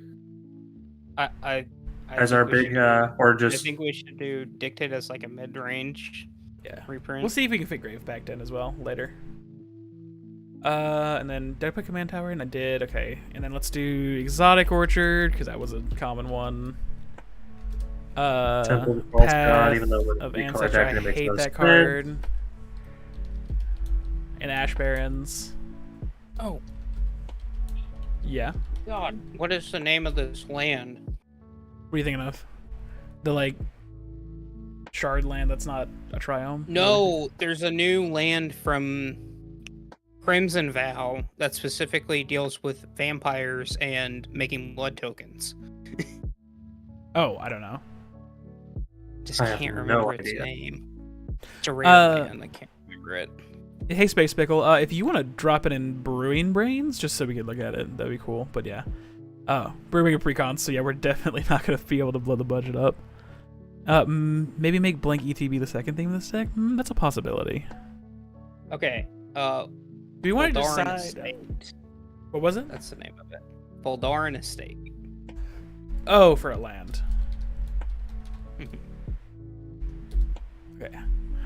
I As think our we big, should or I just... think we should do Dictate as like a mid-range Yeah. reprint. We'll see if we can fit Grave Pact in as well later. And then did I put Command Tower in? I did. Okay. And then let's do Exotic Orchard because that was a common one. Temple of the False Path God, even though with of the card Ancestor. deck, I it makes hate no that sense. card. And Ash Barrens. Oh Yeah. God, what is the name of this land? What are you thinking of? The like shard land that's not a triome? No, there's a new land from Crimson Vow that specifically deals with vampires and making blood tokens. Oh, I don't know. Just I have can't no remember its idea. name. It's a rare land. I can't remember it. Hey, Space Pickle, if you want to drop it in Brewing Brains, just so we could look at it, that'd be cool. But yeah. Brewing a Precon, so yeah, we're definitely not going to be able to blow the budget up. Maybe make blank ETB the second thing in this deck? That's a possibility. Okay. Do we want to Boldarin decide? Estate. What was it? That's the name of it. Boldarin Estate. Oh, for a land. Okay.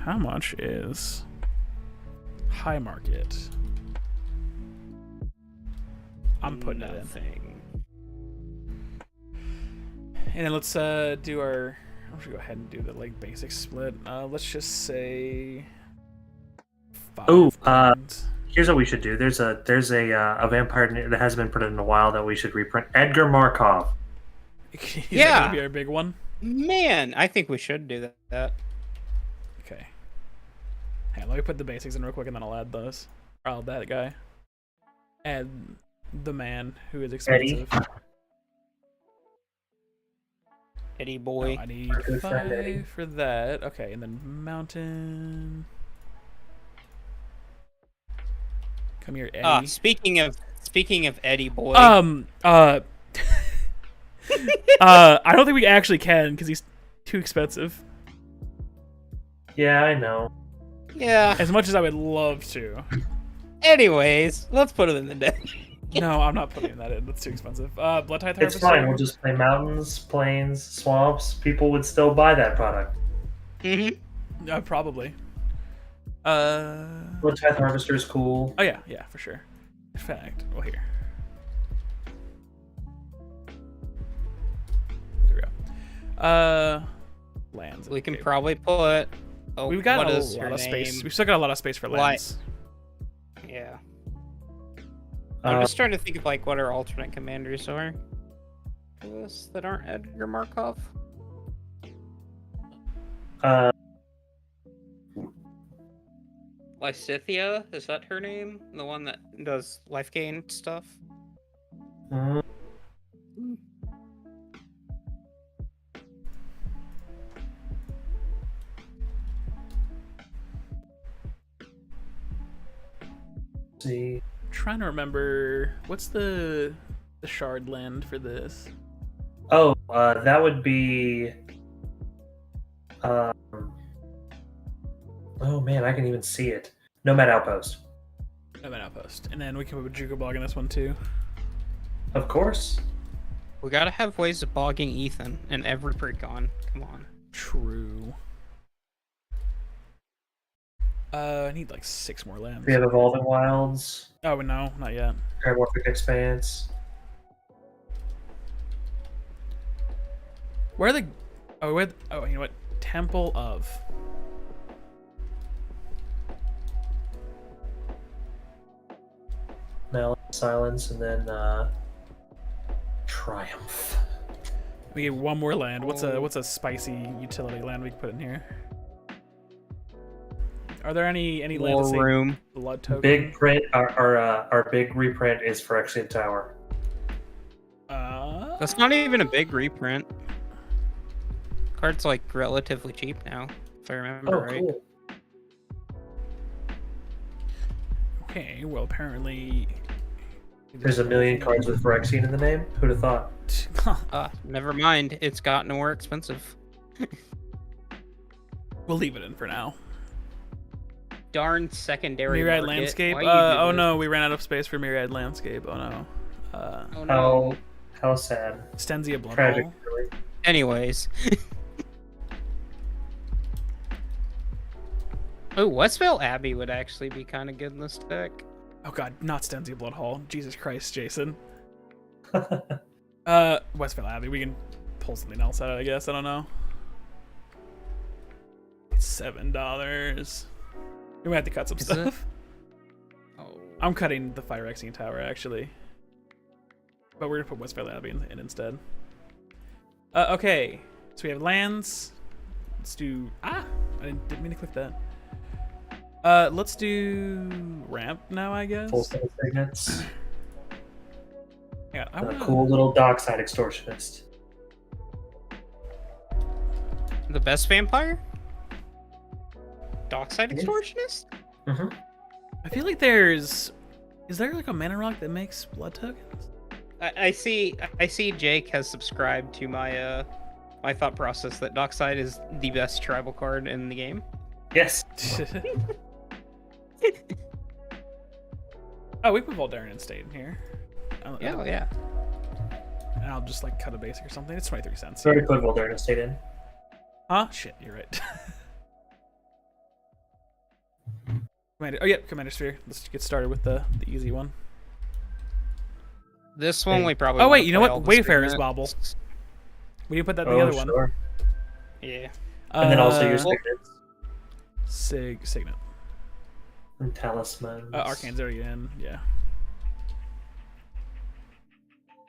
How much is high market? I'm putting it in. Nothing. And then let's do our. I'm just gonna go ahead and do the like basic split. Let's just say 5. Ooh, lands. Here's what we should do. There's a vampire that hasn't been put in a while that we should reprint. Edgar Markov. Is that Yeah. gonna be our big one? Man, I think we should do that. Okay. Hey, let me put the basics in real quick, and then I'll add those. Or I'll add that guy. Add the man who is expensive. Eddie boy. I need Our good friend Eddie. 5 for that. Okay, and then mountain. Come here, Eddie. Speaking of Eddie boy. I don't think we actually can because he's too expensive. Yeah, I know. Yeah. As much as I would love to. Anyways, let's put it in the deck. No, I'm not putting that in. That's too expensive. Blood Tithe It's Harvester. fine. We'll just play mountains, plains, swamps. People would still buy that product. Probably. Blood Tithe Harvester is cool. Oh yeah, for sure. In fact, well here. There we go. Lands. We can Okay. probably put. Oh, We've got what a is her lot of space. name? We've still got a lot of space for lands. Yeah. I'm Uh, just trying to think of like what our alternate commanders are. This that aren't Edgar Markov. Lysithia, is that her name? The one that does life gain stuff? mm, see. trying to remember what's the shard land for this. Oh, that would be. Oh man, I can even see it. Nomad Outpost. Nomad Outpost, and then we can put Juka Bog in this one too. Of course. We gotta have ways of bogging Ethan in every precon. Come on. True. I need like 6 more lands. We have Evolving Wilds. Oh no, not yet. Paramorphic Expanse. Where are the? Oh, you know what? Temple of. Knowledge, Silence, and then Triumph. We get one more land. What's a spicy utility land we can put in here? Are there any lands that say room. blood token? Big print. Our big reprint is Phyrexian Tower. That's not even a big reprint. Card's like relatively cheap now, if I remember right. Cool. Okay, well apparently There's a million cards with Phyrexian in the name. Who'd have thought? Never mind. It's gotten more expensive. We'll leave it in for now. Darn secondary Myriad market. Landscape. Why you do Oh this? no, we ran out of space for Myriad Landscape. Oh no. Oh no. How sad. Stenzia Blood Tragic. Bowl. Really. Anyways. Oh, Westvale Abbey would actually be kind of good in this deck. Oh god, not Stenzia Blood Hall. Jesus Christ, Jason. Westvale Abbey. We can pull something else out, I guess. I don't know. It's $7. We might have to cut some stuff. Oh. I'm cutting the Phyrexian Tower, actually. But we're gonna put Westvale Abbey in instead. Okay. So we have lands. Let's do... I didn't mean to click that. Let's do ramp now, I guess. Full set of signets. Yeah, I And wanna... a cool little Dockside Extortionist. The best vampire? Dockside Extortionist? Mm-hmm. I feel like there's... Is there like a mana rock that makes blood tokens? I see Jake has subscribed to my my thought process that Dockside is the best tribal card in the game. Yes. Oh, we put Voldaren State in here. Yeah. And I'll just like cut a basic or something. It's 23 cents. Very put Voldaren State in. Huh? Shit, you're right. Commander. Oh, yeah, Commander Sphere. Let's get started with the easy one. This one we probably. Oh, wait, won't you know play what? all the Wayfarer's signets. Bauble. We didn't put that in the other one. Sure. Yeah. And then also your well- signets. Signet. And talismans. Arcane's already in, yeah.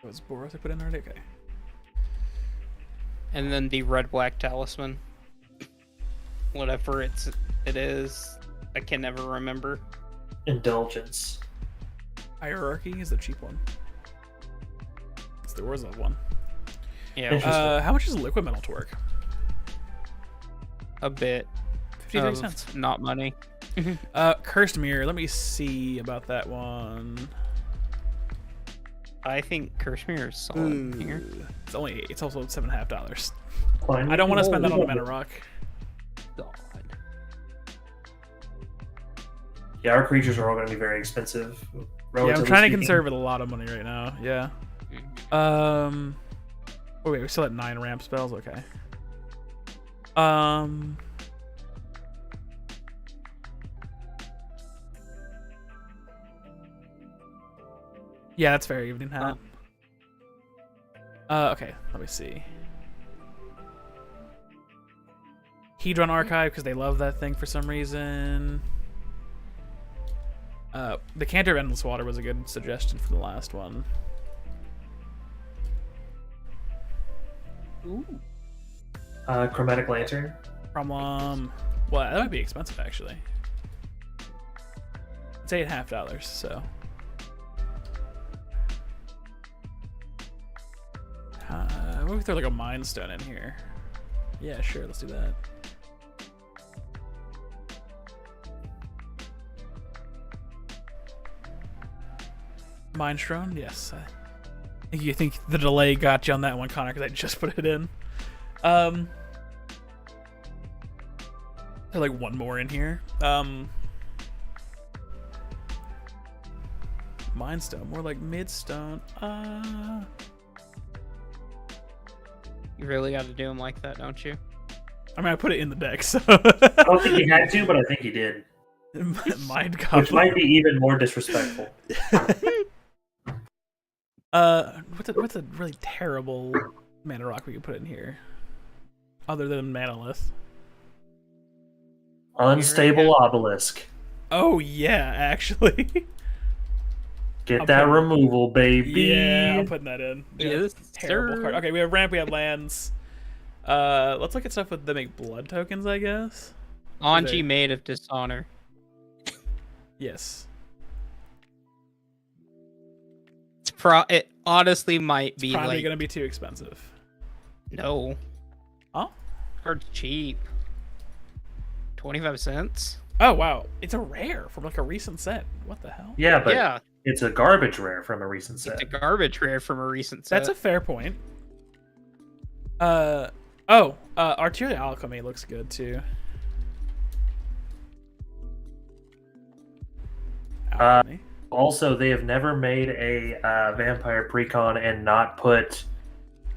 Was Boros I put in already? Okay. And then the red-black talisman. Whatever it is, I can never remember. Indulgence. Hierarchy is the cheap one. It's the Orzhov one. Yeah, Interesting. How much is liquid metal torque? a bit. 53 of cents. Not money. Cursed Mirror. Let me see about that one. I think Kirschmere is solid here. It's also $7.50. Fine. I don't want to spend that on a mana rock. God. Yeah, our creatures are all going to be very expensive. Yeah, I'm relatively trying to speaking. conserve with a lot of money right now. Yeah. Oh wait, we still at 9 ramp spells. Okay. Yeah, that's fair. Evening Hat. Okay, let me see. Hedron Archive, because they love that thing for some reason. The Cantor of Endless Water was a good suggestion for the last one. Ooh. Chromatic Lantern. Problem. Well, that might be expensive actually. It's $8.50, so. What if we throw like a Mind Stone in here? Yeah, sure, let's do that. Mindstone, yes. You think the delay got you on that one, Connor, because I just put it in. There's like one more in here. Mindstone, more like midstone. You really got to do them like that, don't you? I mean, I put it in the deck, so. I don't think he had to, but I think he did. Mind Goblin. Which might be even more disrespectful. What's a really terrible mana rock we could put in here, other than Manalith? Unstable Obelisk. Oh yeah, actually. Get that removal, baby. Yeah, I'm putting that in. Yes, terrible sir. card. Okay, we have ramp, we have lands. Let's look at stuff with the make blood tokens, I guess. Anji Maid of Dishonor. Yes. It honestly might be Probably like gonna be too expensive. no. Huh? Card's cheap. 25 cents. Oh wow, it's a rare from like a recent set. What the hell? Yeah, but Yeah, it's a garbage rare from a recent set. it's a garbage rare from a recent set. That's a fair point. Arterial Alchemy looks good too. Alchemy. Also, they have never made a vampire precon and not put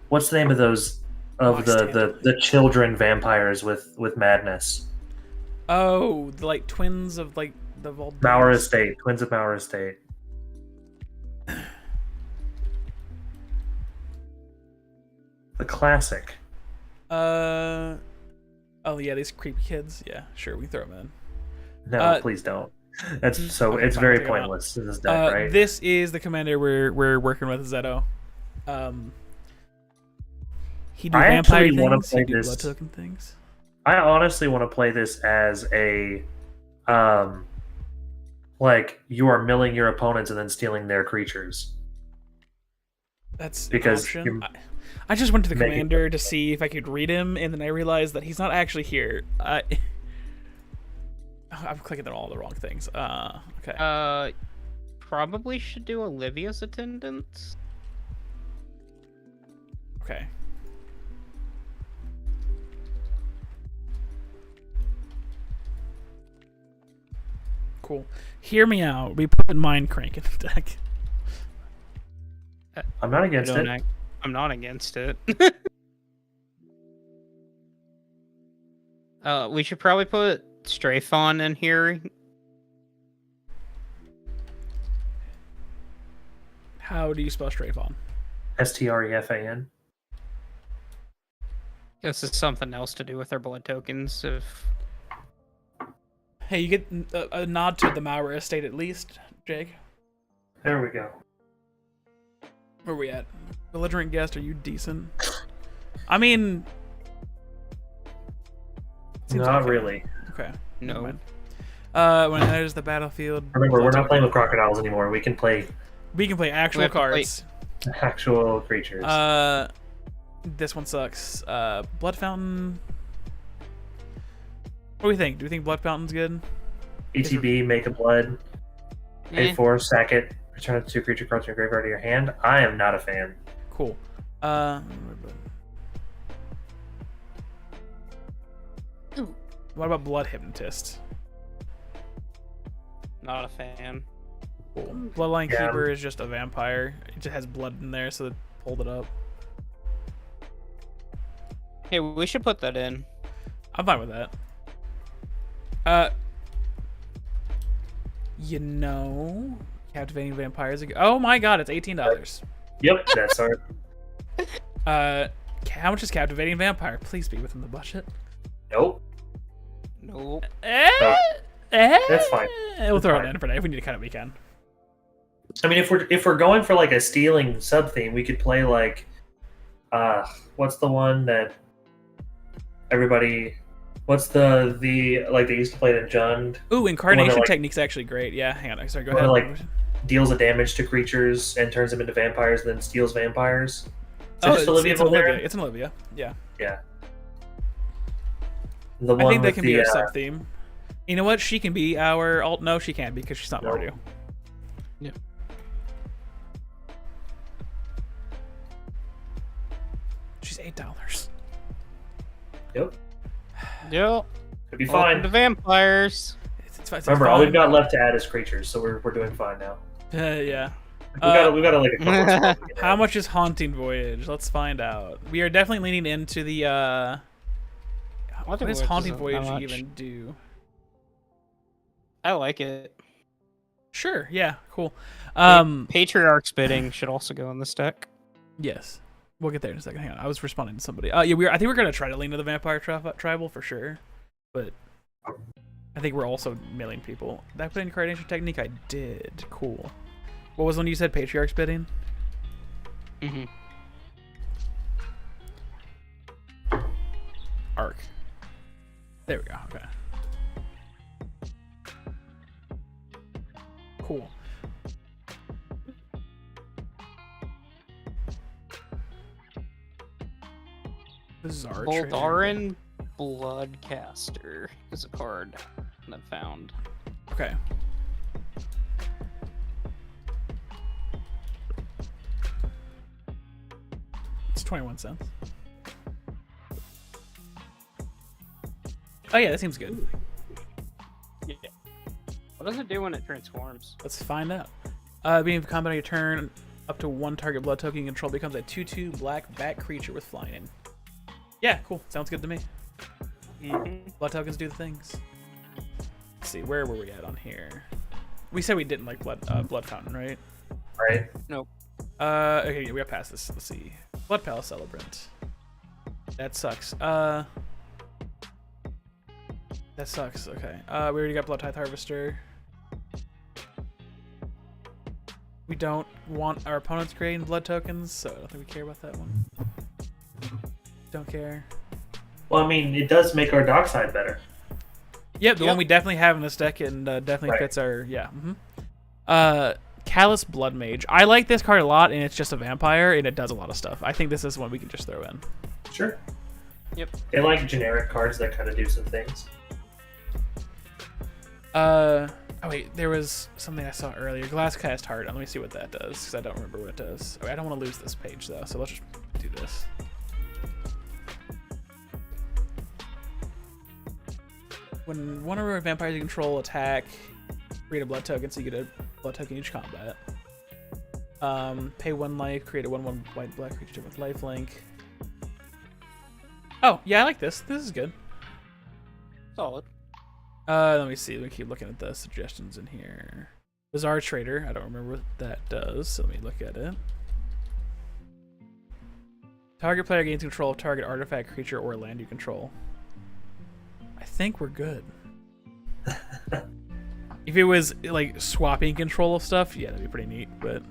what's the name of those the children vampires with madness. Oh, the like twins of like the Voldemort. Mauer Estate, Twins of Mauer Estate. The classic. Oh yeah, these creepy kids. Yeah, sure, we throw them in. No, please don't. That's so. Okay, it's fine, very take 'em out. pointless in this deck, right? This is the commander we're working with, Zeto. He do I vampire actually wanna things. play He do this- blood token things. I honestly want to play this as a, like you are milling your opponents and then stealing their creatures. That's Because an you're option. I just went to the making- commander to see if I could read him, and then I realized that he's not actually here. I'm clicking on all the wrong things. Okay. Probably should do Olivia's attendance. Okay. Cool. Hear me out. We put Mind Crank in the deck. I'm not against it. I'm not against it. We should probably put Strafon in here. How do you spell Strafon? Strefan. This is something else to do with our blood tokens. If Hey, you get a nod to the Mauer estate at least, Jake. There we go. Where are we at? Belligerent guest, are you decent? I mean... seems Not okay. really. Okay. no, Never mind. When it enters the battlefield... Remember, we're blood not playing token. with crocodiles anymore. We can play We can play actual have to play- cards. actual creatures. This one sucks. Blood Fountain... What do we think? Do we think Blood Fountain's good? ETB, make a blood, pay 4, sack it, return it to 2 creature cards from your graveyard to your hand. I am not a fan. Cool. What about Blood Hypnotist? not a fan. Cool. Bloodline Yeah. Keeper is just a vampire. It just has blood in there, so it pulled it up. Hey, we should put that in. I'm fine with that. You know, captivating vampires. Oh my god, it's $18. Yep, that's our. How much is captivating vampire? Please be within the budget. Nope. Nope. That's fine. We'll That's throw fine. it in for now. If we need to cut it, we can. I mean, if we're going for like a stealing sub theme, we could play like, what's the one that everybody? What's the like they used to play it in Jund? Ooh, Incarnation like- Technique's actually great. Yeah, hang on. Sorry, go One ahead. that, like, deals a damage to creatures and turns them into vampires, and then steals vampires. Is that just Olivia it's an Valera? Olivia. It's an Olivia. Yeah. Yeah. The I one think that with can the, be our sub theme. You know what? She can be our alt. No, she can't because she's not No. Mardu. Yeah. she's $8. Yep. Yep. Could be Welcome fine. to vampires. It's Remember, all we've fine. got left to add is creatures, so we're doing fine now. Yeah. We got like a couple of spells we can How add. much is Haunting Voyage? Let's find out. We are definitely leaning into the. What does Haunting Voyage even do? I like it. Sure. Yeah. Cool. Patriarch's Bidding should also go in this deck. Yes. We'll get there in a second. Hang on. I was responding to somebody. Yeah. I think we're gonna try to lean to the Vampire Tribal for sure, but I think we're also milling people. Did I put in Coordination Technique? I did. Cool. What was the one you said? Patriarch's Bidding? Mm-hmm. Arc. There we go. Okay. Cool. Bizarre Boldarin Bloodcaster is a card that I found. Okay. It's 21 cents. Oh yeah, that seems good. Yeah. What does it do when it transforms? Let's find out. Being combat on your turn, up to one target blood token you control becomes a 2/2 black bat creature with flying. Yeah, cool. Sounds good to me. Mm-hmm. Blood tokens do the things. Let's see, where were we at on here? We said we didn't like Blood Fountain, right? Right. Nope. Okay, yeah, we got past this. Let's see. Blood Palace Celebrant. That sucks. That sucks. Okay. We already got Blood Tithe Harvester. We don't want our opponents creating blood tokens, so I don't think we care about that one. Don't care. Well, I mean, it does make our dockside better. Yep, the one we definitely have in this deck and definitely fits our Callous Blood Mage. I like this card a lot, and it's just a vampire, and it does a lot of stuff. I think this is one we can just throw in. Sure. Yep. They like generic cards that kind of do some things. Oh wait, there was something I saw earlier. Glasscast Heart. Let me see what that does, because I don't remember what it does. Okay, I don't want to lose this page though, so let's just do this. When one of our vampires you control attack, create a blood token, so you get a blood token each combat. Pay 1 life, create a 1/1 white black creature with lifelink. Oh yeah, I like this. This is good. Solid. Let me see. Let me keep looking at the suggestions in here. Bizarre Trader. I don't remember what that does, so let me look at it. Target player gains control of target artifact, creature, or land you control. I think we're good. If it was like swapping control of stuff, yeah, that'd be pretty neat. But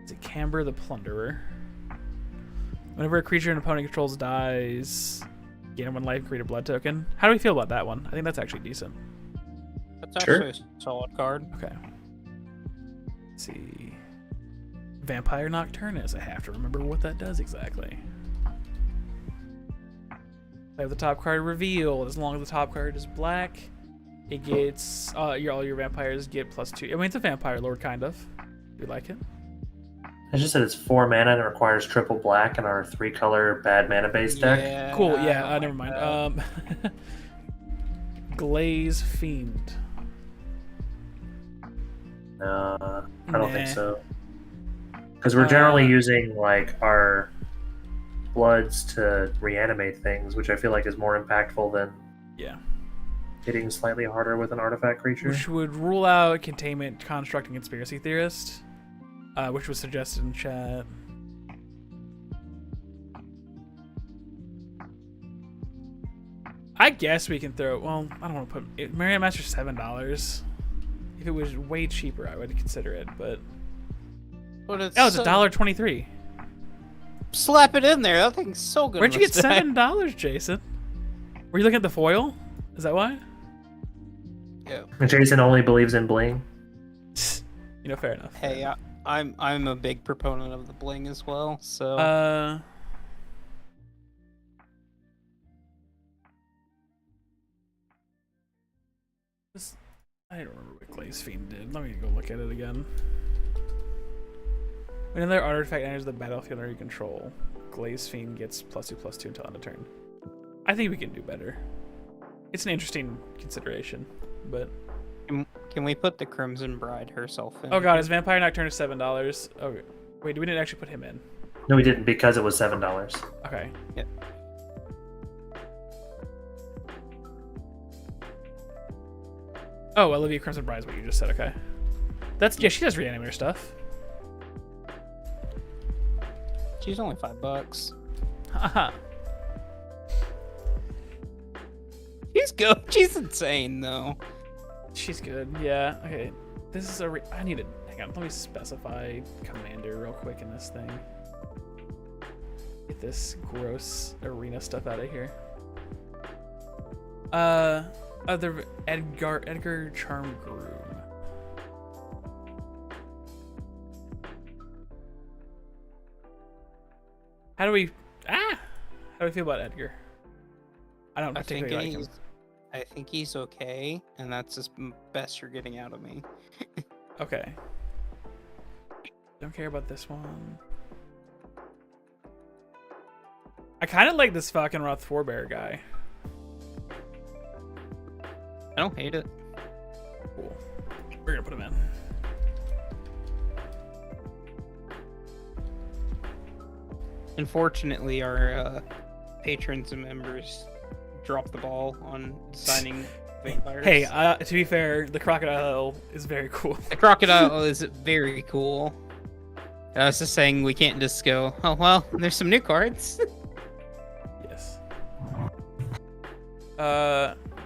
is it Camber the Plunderer? Whenever a creature an opponent controls dies, gain 1 life, create a blood token. How do we feel about that one? I think that's actually decent. That's actually a solid card. Okay. Let's see. Vampire Nocturnus. I have to remember what that does exactly. I have the top card revealed. As long as the top card is black, it gets all your vampires get +2. I mean, it's a vampire lord, kind of. You like it? I just said it's 4 mana and it requires triple black in our 3-color bad mana base deck. Yeah, Cool. I Yeah. don't Never like mind. that. Glaze Fiend. I don't think Nah. so. Because we're generally using like our bloods to reanimate things, which I feel like is more impactful than Yeah. hitting slightly harder with an artifact creature. Which would rule out Containment, Construct, and Conspiracy Theorist, which was suggested in chat. I guess we can throw. Well, I don't want to put Marionette Master $7. If it was way cheaper, I would consider it. But It's oh, it's $1.23. Slap it in there. That thing's so good. Where'd in you get this deck. $7, Jason? Were you looking at the foil? Is that why? Yeah. And Jason only believes in bling. You know, fair enough. Hey, I'm a big proponent of the bling as well. So I don't remember what Glaze Fiend did. Let me go look at it again. When another artifact enters the battlefield under your control, Glaze Fiend gets +2/+2 until end of turn. I think we can do better. It's an interesting consideration, but... Can we put the Crimson Bride herself in? Oh god, his Vampire Nocturne is $7. Oh, wait, we didn't actually put him in. No, we didn't because it was $7. Okay. Yep. Oh, Olivia Crimson Bride is what you just said, okay. That's, yeah, she does Reanimator stuff. She's only $5. Haha. She's good. She's insane, though. She's good, yeah. Okay, this is a... I need to... Hang on, let me specify Commander real quick in this thing. Get this gross arena stuff out of here. Other Edgar Charm Groom. How do we feel about Edgar? I don't particularly like him. I think he's okay, and that's as best you're getting out of me. Okay. Don't care about this one. I kind of like this Falconroth Forebear guy. I don't hate it. Cool. We're gonna put him in. Unfortunately, our patrons and members dropped the ball on designing vampires. Hey, to be fair, the crocodile is very cool. The crocodile is very cool. I was just saying we can't just go, oh well, there's some new cards. Yes.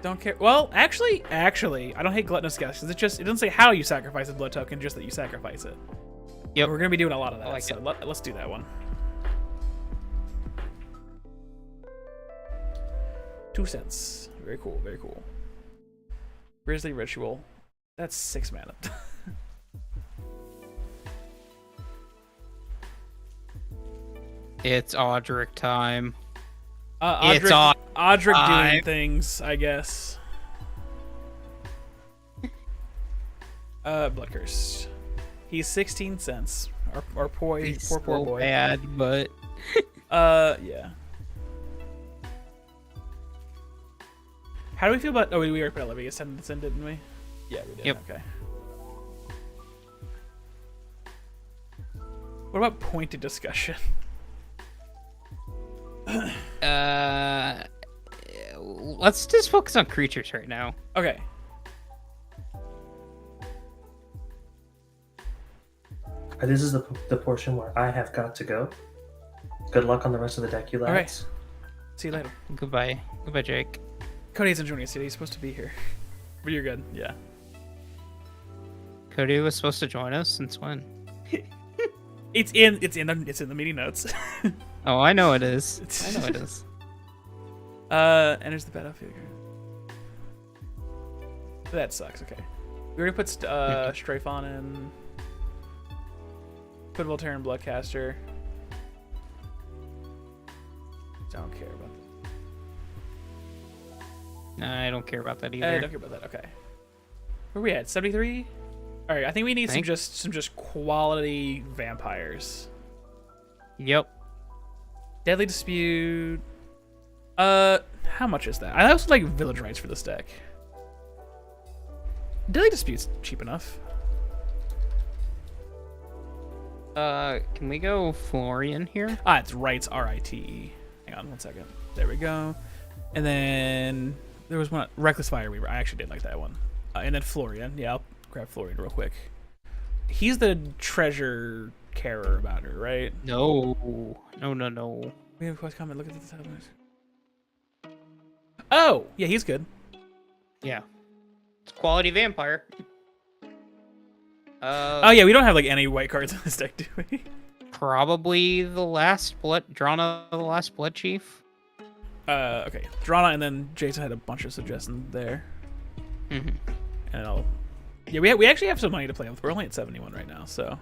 Don't care. Well, actually, I don't hate Gluttonous Guest because it doesn't say how you sacrifice a blood token, just that you sacrifice it. Yep. We're gonna be doing a lot of that, like so let's do that one. 2 cents. Very cool. Very cool. Grizzly Ritual. That's 6 mana. It's Audric time. Audric doing things, I guess. Blood Curse. He's 16 cents. Our poor boy. Bad, but yeah. How do we feel about? Oh, we already put Olivia Ascendance in, didn't we? Yeah, we did. Yep. Okay. What about pointed discussion? Let's just focus on creatures right now. Okay. This is the portion where I have got to go. Good luck on the rest of the deck, you lads. All right. See you later. Goodbye, Jake. Cody isn't joining us today. He's supposed to be here. But you're good. Yeah. Cody was supposed to join us since when? It's in the meeting notes. Oh, I know it is. Enters the battlefield. That sucks. Okay. We're gonna put Strafon in. Put Voltaren Bloodcaster. Don't care about that. Nah, I don't care about that either. I don't care about that. Okay. Where are we at? 73? All right. I think we need some just quality vampires. Yep. Deadly Dispute. How much is that? I also like Village Rites for this deck. Deadly Dispute's cheap enough. Can we go Florian here? It's Rites, R-I-T-E. Hang on 1 second. There we go. And then there was one, Reckless Fireweaver. I actually did like that one. And then Florian. Yeah, I'll grab Florian real quick. He's the treasure carer about her, right? No. We have a quest comment. Look at the title. Oh, yeah, he's good. Yeah. It's quality vampire. Oh yeah, we don't have like any white cards in this deck, do we? Probably the last Drana, the last Blood Chief. Okay, Drana, and then Jason had a bunch of suggestions there. Mm-hmm. And we actually have some money to play with. We're only at 71 right now, so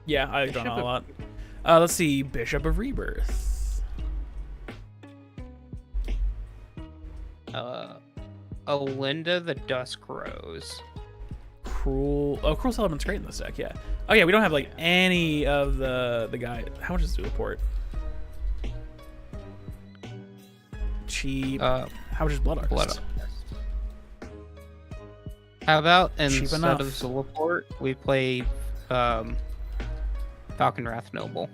yeah, I like Drana a lot. Let's see, Bishop of Rebirth. Olinda the Dusk Rose. Cruel. Oh, Cruel Solomon's great in this deck. Yeah. Oh yeah, we don't have like any of the guy. How much is Zulaport? Cheap. How much is Blood Artist? Blood Artist. How about instead enough. of Zulaport, we play Falcon Wrath Noble?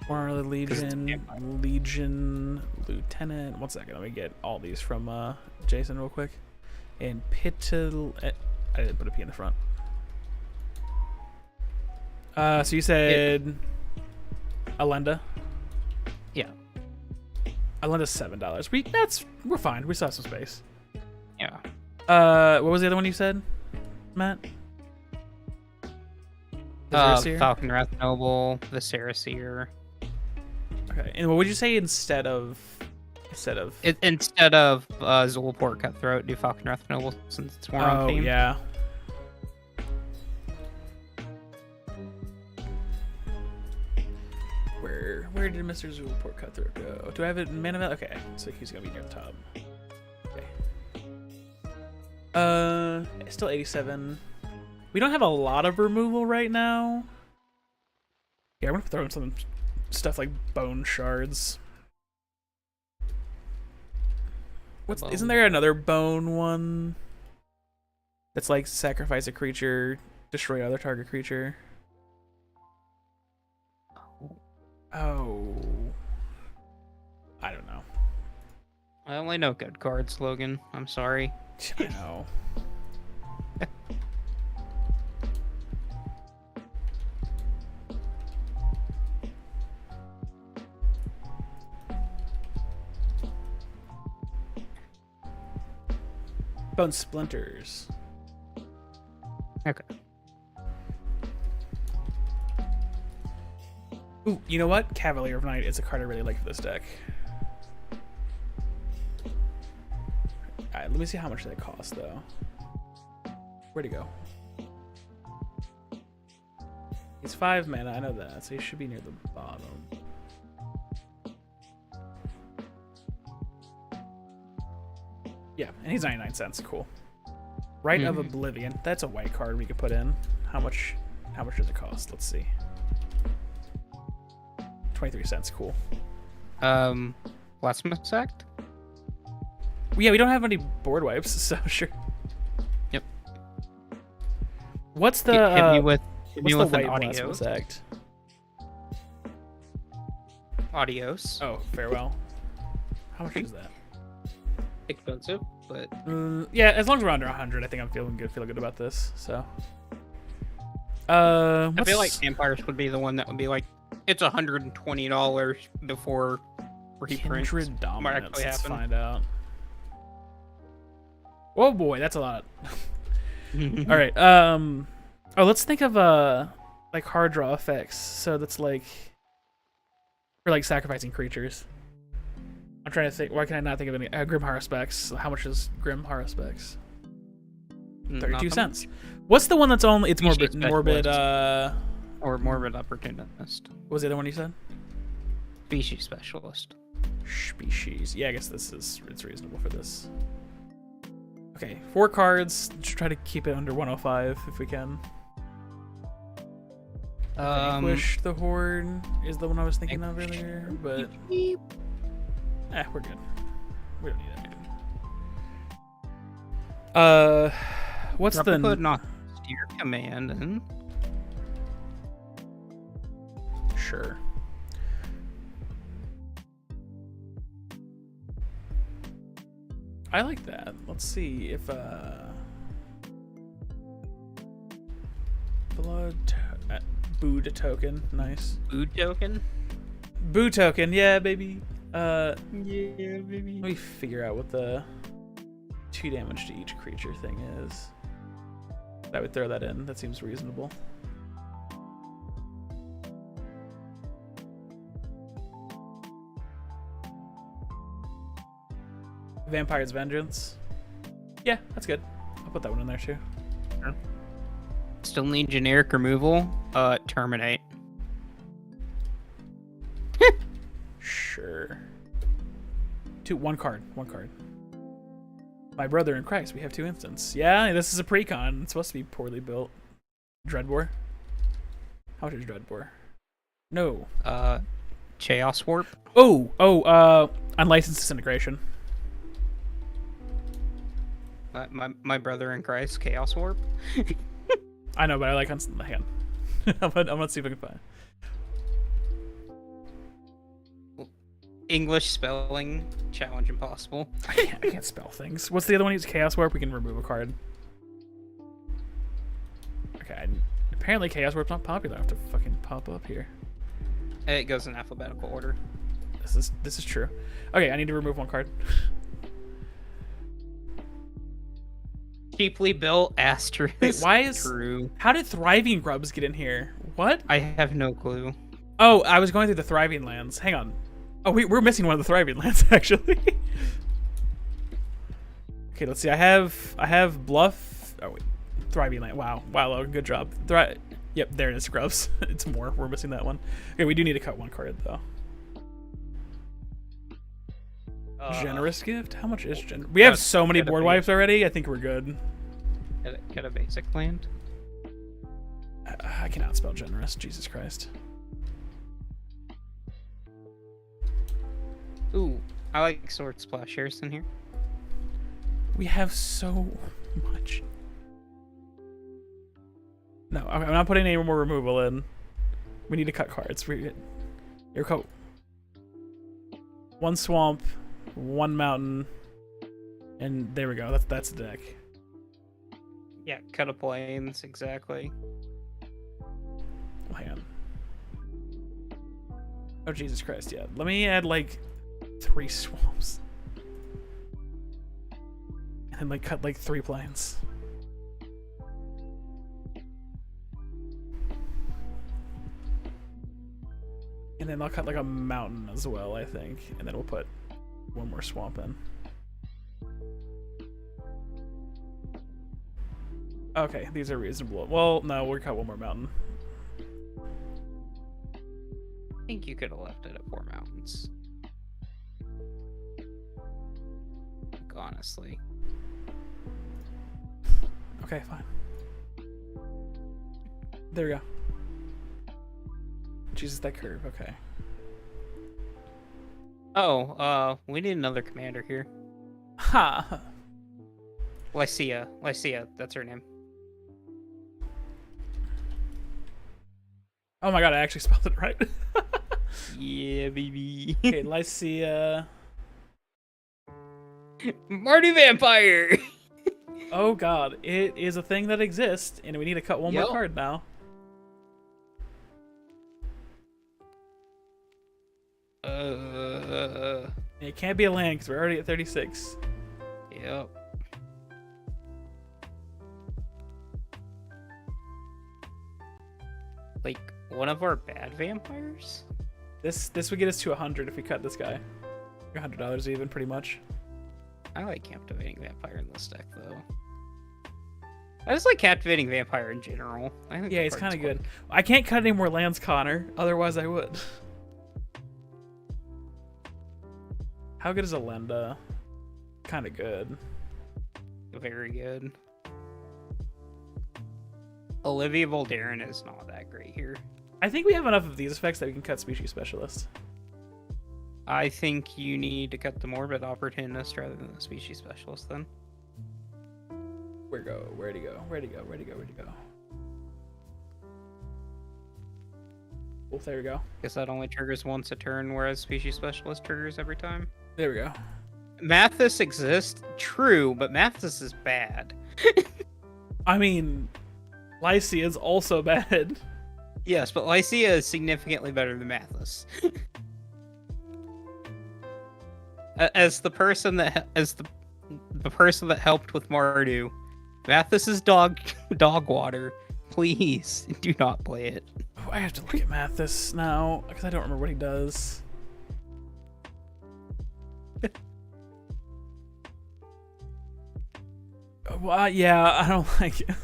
Or Legion, Legion Lieutenant. 1 second, let me get all these from Jason real quick. And Pitil. I didn't put a P in the front. So you said Alenda? Yeah. Alenda's $7. We're fine. We still have some space. Yeah. What was the other one you said, Matt? Viscera? Falcon Wrath Noble, Viscera. Okay. And what would you say instead of Zulaport Cutthroat, do Falcon Wrath Noble since it's more on theme? Yeah. Where did Mr. Zulaport Cutthroat go? Do I have it in mana? Okay, so he's gonna be near the top. Okay. Still 87. We don't have a lot of removal right now. Yeah, we're gonna throw in some stuff like bone shards. Isn't there another bone one? That's like sacrifice a creature, destroy other target creature. Oh, I don't know. I only know good cards, Logan. I'm sorry. I know. Bone Splinters. Okay. Ooh, you know what? Cavalier of Night is a card I really like for this deck. Alright, let me see how much that costs, though. Where'd he go? He's 5 mana, I know that, so he should be near the bottom. Yeah, and he's 99 cents. Cool. Rite of Oblivion. That's a white card we could put in. How much does it cost? Let's see. 23 cents. Cool. Blasphemous Act? Yeah, we don't have any board wipes, so sure. Yep. What's the Hit me with white an Blasphemous Act? Adios. Oh, farewell. How much is that? Expensive, but yeah, as long as we're under 100, I think I'm feeling good about this. So, I feel like Vampires would be the one that would be like, it's $120 before reprints Kindred might Dominance. actually Let's happen. find out. Oh boy, that's a lot. All right. Oh, let's think of like hard draw effects. So that's like for like sacrificing creatures. I'm trying to think. Why can I not think of any? Grim Haruspex. How much is Grim Haruspex? 32 cents. What's the one that's only? It's morbid. Or Morbid Opportunist. What was the other one you said? Species Specialist. Species. Yeah, I guess it's reasonable for this. Okay, 4 cards. Let's try to keep it under 105 if we can. Vanquish the Horde is the one I was thinking of earlier, but we're good. We don't need that. What's Drop the a Put not Steer command and sure. I like that. Let's see if Boo to token. Nice. Boo token? Boo token, yeah, baby. Yeah, baby. Let me figure out what the 2 damage to each creature thing is. I would throw that in. That seems reasonable. Vampire's Vengeance. Yeah, that's good. I'll put that one in there too. Still need generic removal. Terminate. Sure. One card. My brother in Christ, we have 2 instants. Yeah, this is a precon. It's supposed to be poorly built. Dreadbore. How much is Dreadbore? No. Chaos Warp. Unlicensed disintegration. My brother in Christ, Chaos Warp. I know, but I like hang on. I'm gonna see if I can find it. English spelling challenge impossible. I can't spell things. What's the other one? It's Chaos Warp. We can remove a card. Okay. Apparently Chaos Warp's not popular. I have to fucking pop up here. It goes in alphabetical order. This is true. Okay, I need to remove 1 card. Cheaply built asterisk. Wait, why is true? How did Thriving Grubs get in here? What? I have no clue. Oh, I was going through the Thriving Lands. Hang on. Oh, we're missing one of the Thriving Lands actually. Okay, let's see. I have Bluff. Oh wait, Thriving Land. Wow, Logan, good job. Yep, there it is. Grubs. It's more. We're missing that one. Okay, we do need to cut 1 card though. Generous gift? How much is generous? We have so many board wipes already. I think we're good. Get a basic land. I cannot spell generous. Jesus Christ. Ooh, I like Sword Splashers in here. We have so much. No, I'm not putting any more removal in. We need to cut cards. Here, cut 1 swamp, 1 mountain, and there we go. That's the deck. Yeah, cut a plains, exactly. Oh, hang on. Oh, Jesus Christ, yeah. Let me add, like, 3 swamps. And then, like, cut, like, 3 plains. And then I'll cut, like, a mountain as well, I think. And then we'll put 1 more swamp in. Okay, these are reasonable. Well, no, we'll cut 1 more mountain. I think you could have left it at 4 mountains. Like, honestly. Okay, fine. There we go. Jesus, that curve. Okay. Oh, we need another commander here. Ha! Lycia, that's her name. Oh my god, I actually spelled it right. Yeah, baby. Okay, Lycia. Marty Vampire! Oh god, it is a thing that exists, and we need to cut 1 more card now. It can't be a land because we're already at 36. Yep. Like, one of our bad vampires? This would get us to 100 if we cut this guy. $100 even, pretty much. I like Captivating Vampire in this deck, though. I just like Captivating Vampire in general. I think yeah, it's kind of good. I can't cut any more lands, Connor. Otherwise, I would. How good is Alenda? Kind of good. Very good. Olivia Voldaren is not that great here. I think we have enough of these effects that we can cut Species Specialist. I think you need to cut the Morbid Opportunist rather than the Species Specialist, then. Where'd he go? Oh, there we go. Guess that only triggers once a turn, whereas Species Specialist triggers every time. There we go. Mathis exists, true, but Mathis is bad. I mean, Lycia is also bad. Yes, but Lycia is significantly better than Mathis. As the person that the person that helped with Mardu, Mathis is dog water. Please do not play it. Oh, I have to look at Mathis now because I don't remember what he does. Well, yeah, I don't like it.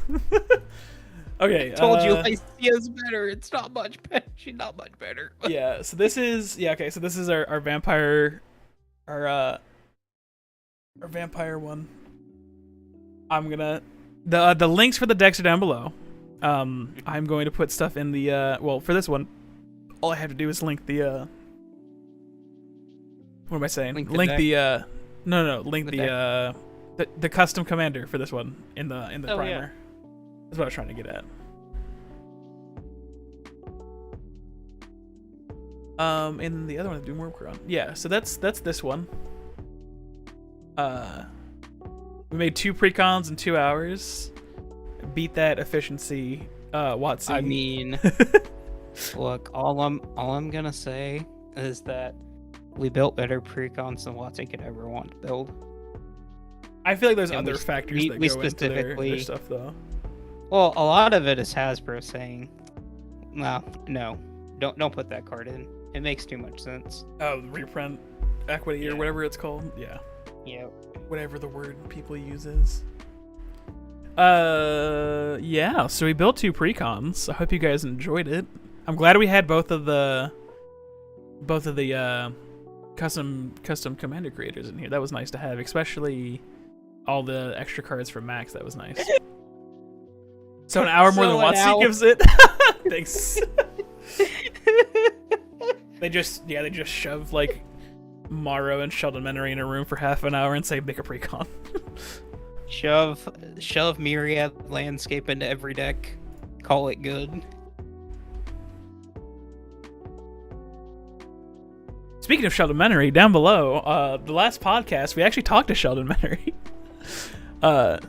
Okay. Told you Lycia's better. It's not much better. She's not much better. Yeah, so this is okay, so this is our vampire our vampire one. I'm gonna the links for the decks are down below. I'm going to put stuff in the well, for this one, all I have to do is link the what am I saying? Link the custom commander for this one in the primer. Yeah. That's what I was trying to get at. And the other one, do more work on. Yeah, so that's this one. We made 2 precons in 2 hours. Beat that efficiency, Watsy. I mean, look, all I'm gonna say is that we built better precons than Watson could ever want to build. I feel like there's And other factors that go into their stuff, though. Well, a lot of it is Hasbro saying, no, don't put that card in. It makes too much sense. Oh, reprint equity or whatever it's called. Yeah. Yeah. Whatever the word people use is. Yeah, so we built 2 precons. I hope you guys enjoyed it. I'm glad we had both of the custom commander creators in here. That was nice to have, especially all the extra cards for Max. That was nice. So an hour more than Watsy gives it. Thanks. They just shove like Morrow and Sheldon Menery in a room for half an hour and say make a precon. Shove Myriad Landscape into every deck. Call it good. Speaking of Sheldon Menery, down below, the last podcast we actually talked to Sheldon Menery.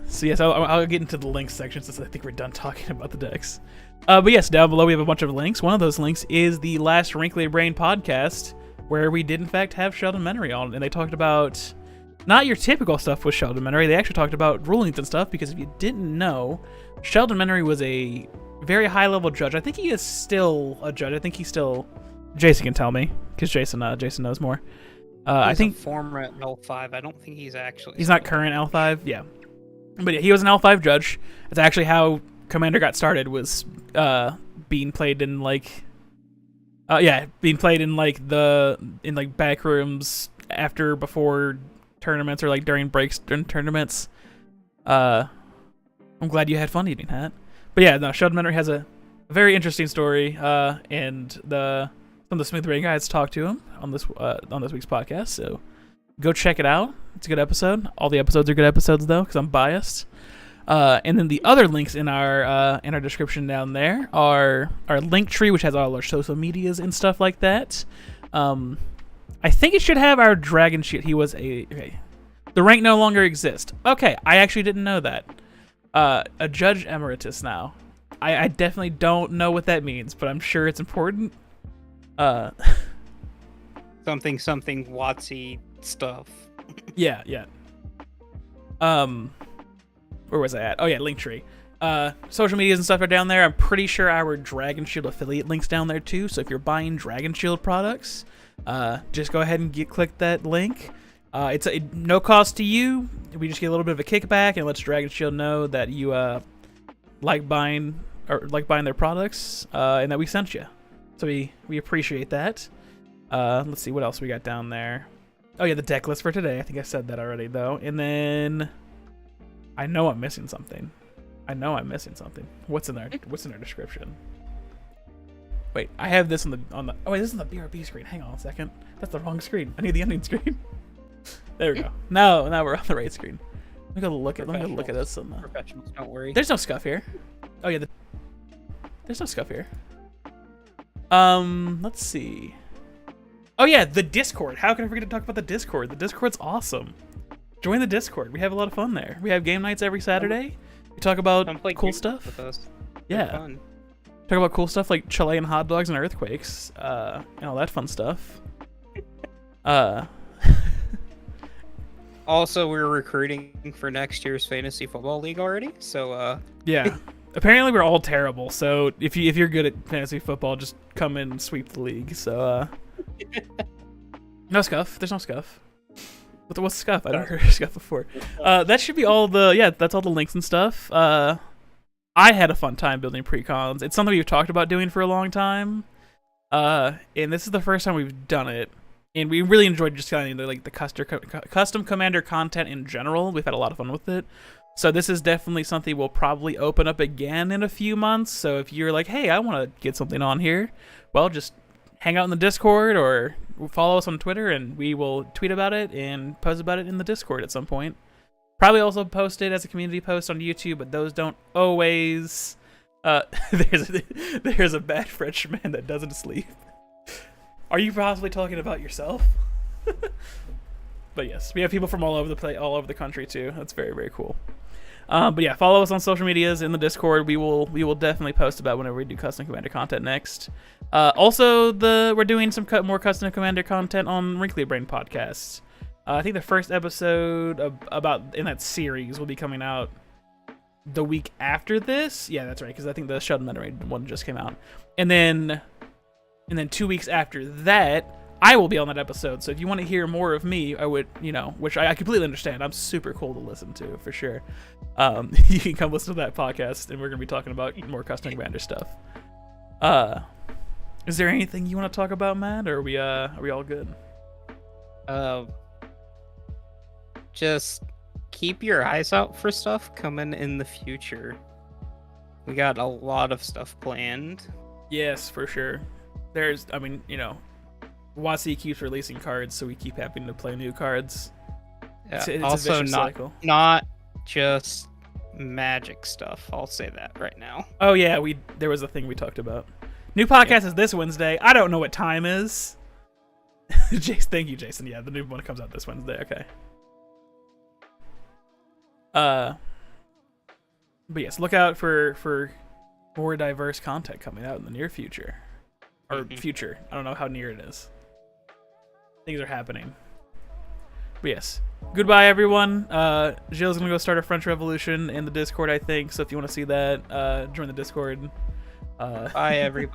So yes, I'll get into the links section since I think we're done talking about the decks. But yes, down below we have a bunch of links. One of those links is the last Wrinkly Brain podcast, where we did in fact have Sheldon Menery on, and they talked about not your typical stuff with Sheldon Menery. They actually talked about rulings and stuff, because if you didn't know, Sheldon Menery was a very high-level judge. I think he is still a judge. I think he's still... Jason can tell me, because Jason knows more. I think a former at L5. I don't think he's actually... He's not current L5? Yeah. But yeah, he was an L5 judge. It's actually how Commander got started, was being played in like... being played in like back rooms before tournaments, or like during breaks during tournaments. I'm glad you had fun eating that. But yeah, no, Sheldon Menery has a very interesting story, and some of the SmoothBrain guys talked to him on this week's podcast. So go check it out. It's a good episode. All the episodes are good episodes though, because I'm biased. And then the other links in our description down there are our link tree, which has all our social medias and stuff like that. I think it should have our Dragon Shield. He was okay. The rank no longer exists. Okay, I actually didn't know that. A Judge Emeritus now. I definitely don't know what that means, but I'm sure it's important. Something Watsy stuff. Yeah. Where was I at? Oh yeah, Linktree. Social medias and stuff are down there. I'm pretty sure our Dragon Shield affiliate link's down there too. So if you're buying Dragon Shield products, just go ahead and click that link. It's no cost to you. We just get a little bit of a kickback, and lets Dragon Shield know that you like buying their products, and that we sent you. So we appreciate that. Let's see what else we got down there. Oh yeah, the deck list for today. I think I said that already though. And then I know I'm missing something. What's in our description? Wait, I have this on the. Oh wait, this is the BRB screen. Hang on a second. That's the wrong screen. I need the ending screen. There we go. Now we're on the right screen. Let me go look at this. Professionals, don't worry. There's no scuff here. Oh yeah, there's no scuff here. Let's see. Oh yeah, the Discord. How can I forget to talk about the Discord? The Discord's awesome. Join the Discord. We have a lot of fun there. We have game nights every Saturday. We talk about cool stuff. With us. Yeah. Fun. Talk about cool stuff like Chilean hot dogs and earthquakes, and all that fun stuff. Also, we're recruiting for next year's fantasy football league already. So yeah. Apparently we're all terrible. So if you're good at fantasy football, just come in and sweep the league. So no scuff. There's no scuff. What's scuff? I never heard of scuff before. That should be all that's all the links and stuff. I had a fun time building precons. It's something we've talked about doing for a long time. And this is the first time we've done it. And we really enjoyed just kind of like the custom commander content in general. We've had a lot of fun with it. So this is definitely something we'll probably open up again in a few months. So if you're like, hey, I want to get something on here, well, just hang out in the Discord or follow us on Twitter, and we will tweet about it and post about it in the Discord at some point. Probably also post it as a community post on YouTube, but those don't always... there's a bad Frenchman that doesn't sleep. Are you possibly talking about yourself? But yes, we have people from all over the country too. That's very, very cool. But yeah, follow us on social medias in the Discord. We will definitely post about whenever we do custom commander content next. Also, we're doing some more custom commander content on Wrinkly Brain podcast. I think the first episode about in that series will be coming out the week after this. Yeah, that's right, because I think the Sheldon Menerated one just came out. And then 2 weeks after that, I will be on that episode. So if you want to hear more of me, I would, which I completely understand. I'm super cool to listen to, for sure. You can come listen to that podcast, and we're going to be talking about more custom commander stuff. Is there anything you want to talk about, Matt, or are we all good? Just keep your eyes out for stuff coming in the future. We got a lot of stuff planned. Yes, for sure. WotC keeps releasing cards, so we keep having to play new cards. Yeah, it's also a vicious cycle. Not just Magic stuff. I'll say that right now. Oh yeah, there was a thing we talked about. New podcast is this Wednesday. I don't know what time is. Thank you, Jason. Yeah, the new one comes out this Wednesday. Okay. But yes, look out for more diverse content coming out in the near future. Or future. I don't know how near it is. Things are happening. But yes. Goodbye, everyone. Gilles gonna go start a French Revolution in the Discord, I think. So if you want to see that, join the Discord. Bye, everybody.